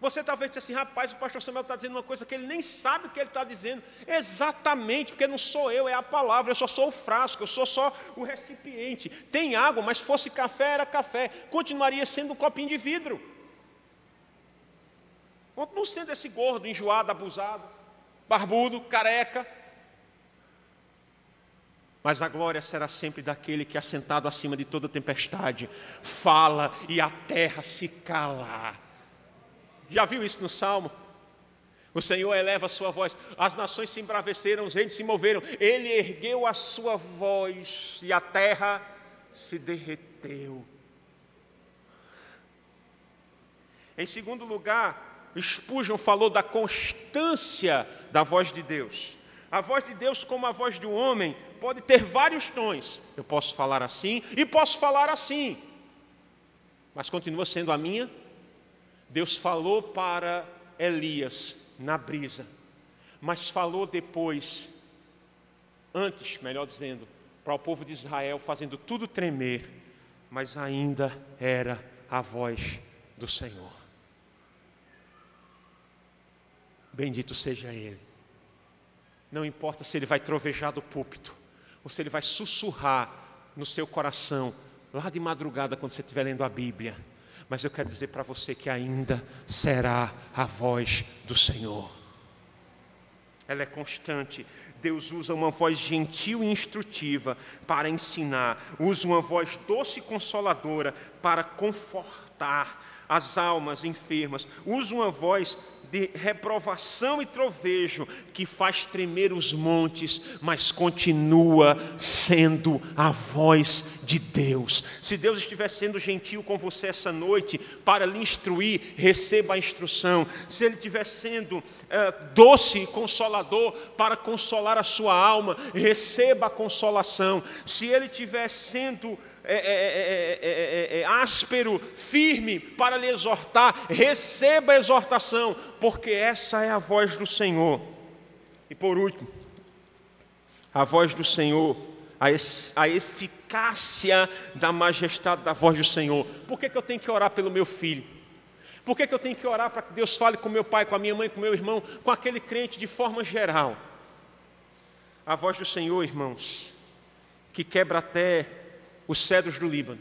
Você talvez disse assim, rapaz, o pastor Samuel está dizendo uma coisa que ele nem sabe o que ele está dizendo. Exatamente, porque não sou eu, é a palavra, eu só sou o frasco, eu sou só o recipiente. Tem água, mas se fosse café, era café. Continuaria sendo um copinho de vidro. Continua sendo esse gordo, enjoado, abusado, barbudo, careca. Mas a glória será sempre daquele que, assentado acima de toda tempestade, fala e a terra se cala. Já viu isso no Salmo? O Senhor eleva a sua voz, as nações se embraveceram, os reis se moveram, Ele ergueu a sua voz e a terra se derreteu. Em segundo lugar, Spurgeon falou da constância da voz de Deus. A voz de Deus, como a voz do homem, pode ter vários tons. Eu posso falar assim e posso falar assim, mas continua sendo a minha. Deus falou para Elias na brisa, mas falou depois, antes, melhor dizendo, para o povo de Israel, fazendo tudo tremer, mas ainda era a voz do Senhor. Bendito seja Ele. Não importa se Ele vai trovejar do púlpito, ou se Ele vai sussurrar no seu coração, lá de madrugada, quando você estiver lendo a Bíblia. Mas eu quero dizer para você que ainda será a voz do Senhor. Ela é constante. Deus usa uma voz gentil e instrutiva para ensinar. Usa uma voz doce e consoladora para confortar as almas enfermas. Usa uma voz de reprovação e trovejo que faz tremer os montes, mas continua sendo a voz de Deus. Se Deus estiver sendo gentil com você essa noite para lhe instruir, receba a instrução. Se Ele estiver sendo doce e consolador para consolar a sua alma, receba a consolação. Se Ele estiver sendo áspero, firme para lhe exortar, receba a exortação, porque essa é a voz do Senhor. E por último, a voz do Senhor, a eficácia da majestade da voz do Senhor. Por que eu tenho que orar pelo meu filho? Por que eu tenho que orar para que Deus fale com meu pai, com a minha mãe, com meu irmão, com aquele crente de forma geral? A voz do Senhor, irmãos, que quebra até os cedros do Líbano,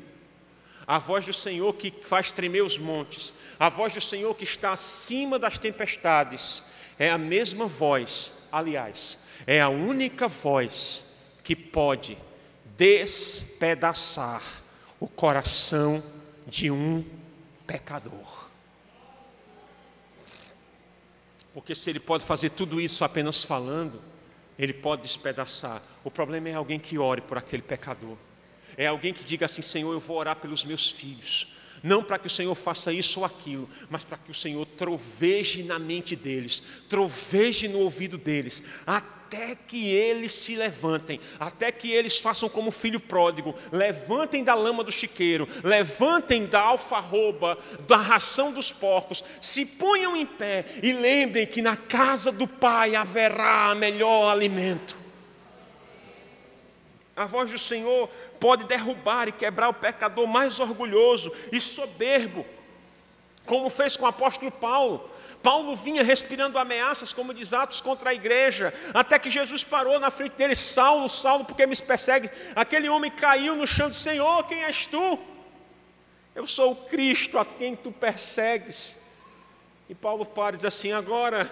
a voz do Senhor que faz tremer os montes, a voz do Senhor que está acima das tempestades, é a mesma voz, aliás, é a única voz que pode despedaçar o coração de um pecador. Porque se Ele pode fazer tudo isso apenas falando, Ele pode despedaçar. O problema é alguém que ore por aquele pecador. É alguém que diga assim: Senhor, eu vou orar pelos meus filhos. Não para que o Senhor faça isso ou aquilo, mas para que o Senhor troveje na mente deles, troveje no ouvido deles, até que eles se levantem, até que eles façam como o filho pródigo, levantem da lama do chiqueiro, levantem da alfarroba, da ração dos porcos, se ponham em pé e lembrem que na casa do Pai haverá melhor alimento. A voz do Senhor pode derrubar e quebrar o pecador mais orgulhoso e soberbo, como fez com o apóstolo Paulo. Paulo vinha respirando ameaças, como diz Atos, contra a igreja, até que Jesus parou na frente dele: Saulo, Saulo, por que me persegue? Aquele homem caiu no chão e disse: Senhor, quem és tu? Eu sou o Cristo a quem tu persegues. E Paulo para e diz assim: agora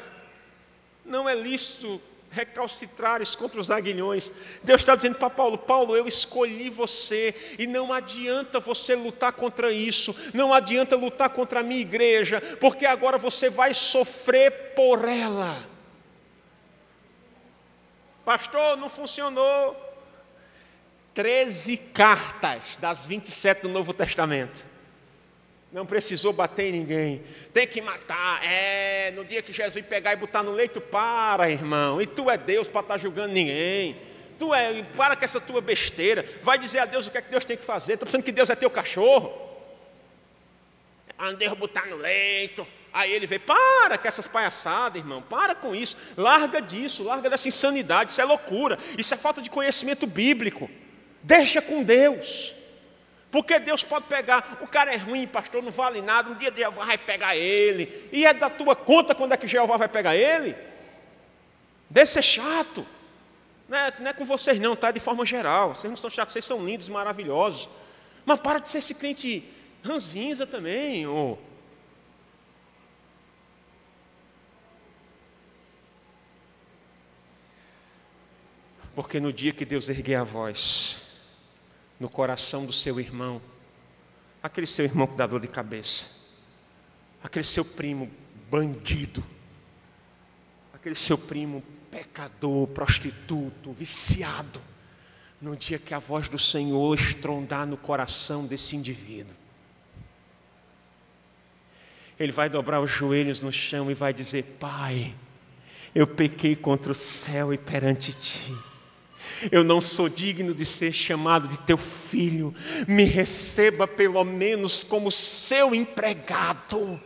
não é lícito recalcitrares contra os aguilhões. Deus está dizendo para Paulo: Paulo, eu escolhi você, e não adianta você lutar contra isso, não adianta lutar contra a minha igreja, porque agora você vai sofrer por ela. Pastor, não funcionou. 13 cartas das 27 do Novo Testamento. Não precisou bater em ninguém. Tem que matar. No dia que Jesus pegar e botar no leito, para, irmão. E tu é Deus para estar julgando ninguém. Para com essa tua besteira. Vai dizer a Deus o que é que Deus tem que fazer. Estou pensando que Deus é teu cachorro. Deus botar no leito. Aí ele vê: para com essas palhaçadas, irmão. Para com isso. Larga disso, larga dessa insanidade. Isso é loucura. Isso é falta de conhecimento bíblico. Deixa com Deus. Porque Deus pode pegar: o cara é ruim, pastor, não vale nada, um dia Jeová vai pegar ele. E é da tua conta quando é que Jeová vai pegar ele? Deixa ser chato. Não é com vocês não, tá? De forma geral. Vocês não são chatos, vocês são lindos, maravilhosos. Mas para de ser esse crente ranzinza também. Porque no dia que Deus erguer a voz no coração do seu irmão, aquele seu irmão que dá dor de cabeça, aquele seu primo bandido, aquele seu primo pecador, prostituto, viciado, no dia que a voz do Senhor estrondar no coração desse indivíduo, ele vai dobrar os joelhos no chão e vai dizer: Pai, eu pequei contra o céu e perante Ti. Eu não sou digno de ser chamado de teu filho. Me receba pelo menos como seu empregado.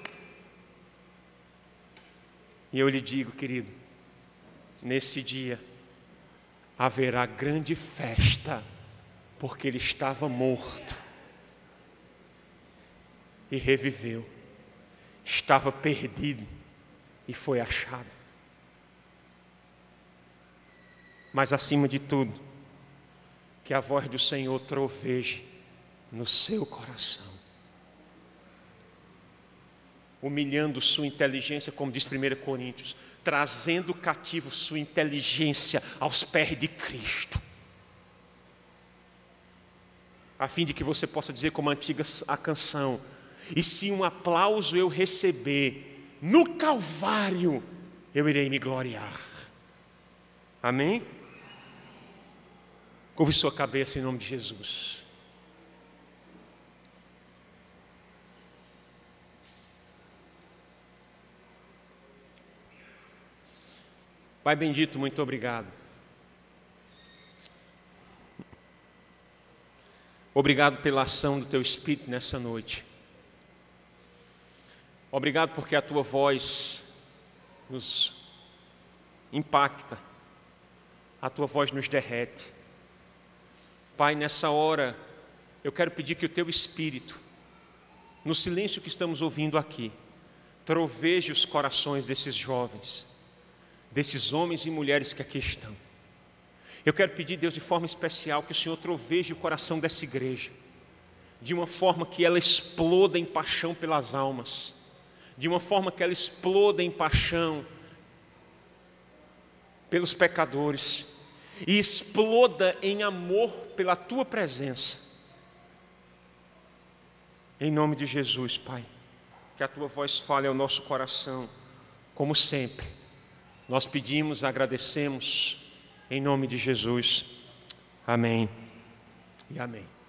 E eu lhe digo, querido, nesse dia, haverá grande festa, porque ele estava morto e reviveu, estava perdido e foi achado. Mas acima de tudo, que a voz do Senhor troveje no seu coração, humilhando sua inteligência, como diz 1 Coríntios, trazendo cativo sua inteligência aos pés de Cristo, a fim de que você possa dizer como a canção: e se um aplauso eu receber, no Calvário eu irei me gloriar. Amém? Curve sua cabeça em nome de Jesus. Pai bendito, muito obrigado. Obrigado pela ação do Teu Espírito nessa noite. Obrigado porque a Tua voz nos impacta, a Tua voz nos derrete. Pai, nessa hora, eu quero pedir que o Teu Espírito, no silêncio que estamos ouvindo aqui, troveje os corações desses jovens, desses homens e mulheres que aqui estão. Eu quero pedir, Deus, de forma especial, que o Senhor troveje o coração dessa igreja, de uma forma que ela exploda em paixão pelas almas, de uma forma que ela exploda em paixão pelos pecadores, e exploda em amor pela Tua presença. Em nome de Jesus, Pai, que a Tua voz fale ao nosso coração, como sempre. Nós pedimos, agradecemos, em nome de Jesus. Amém e amém.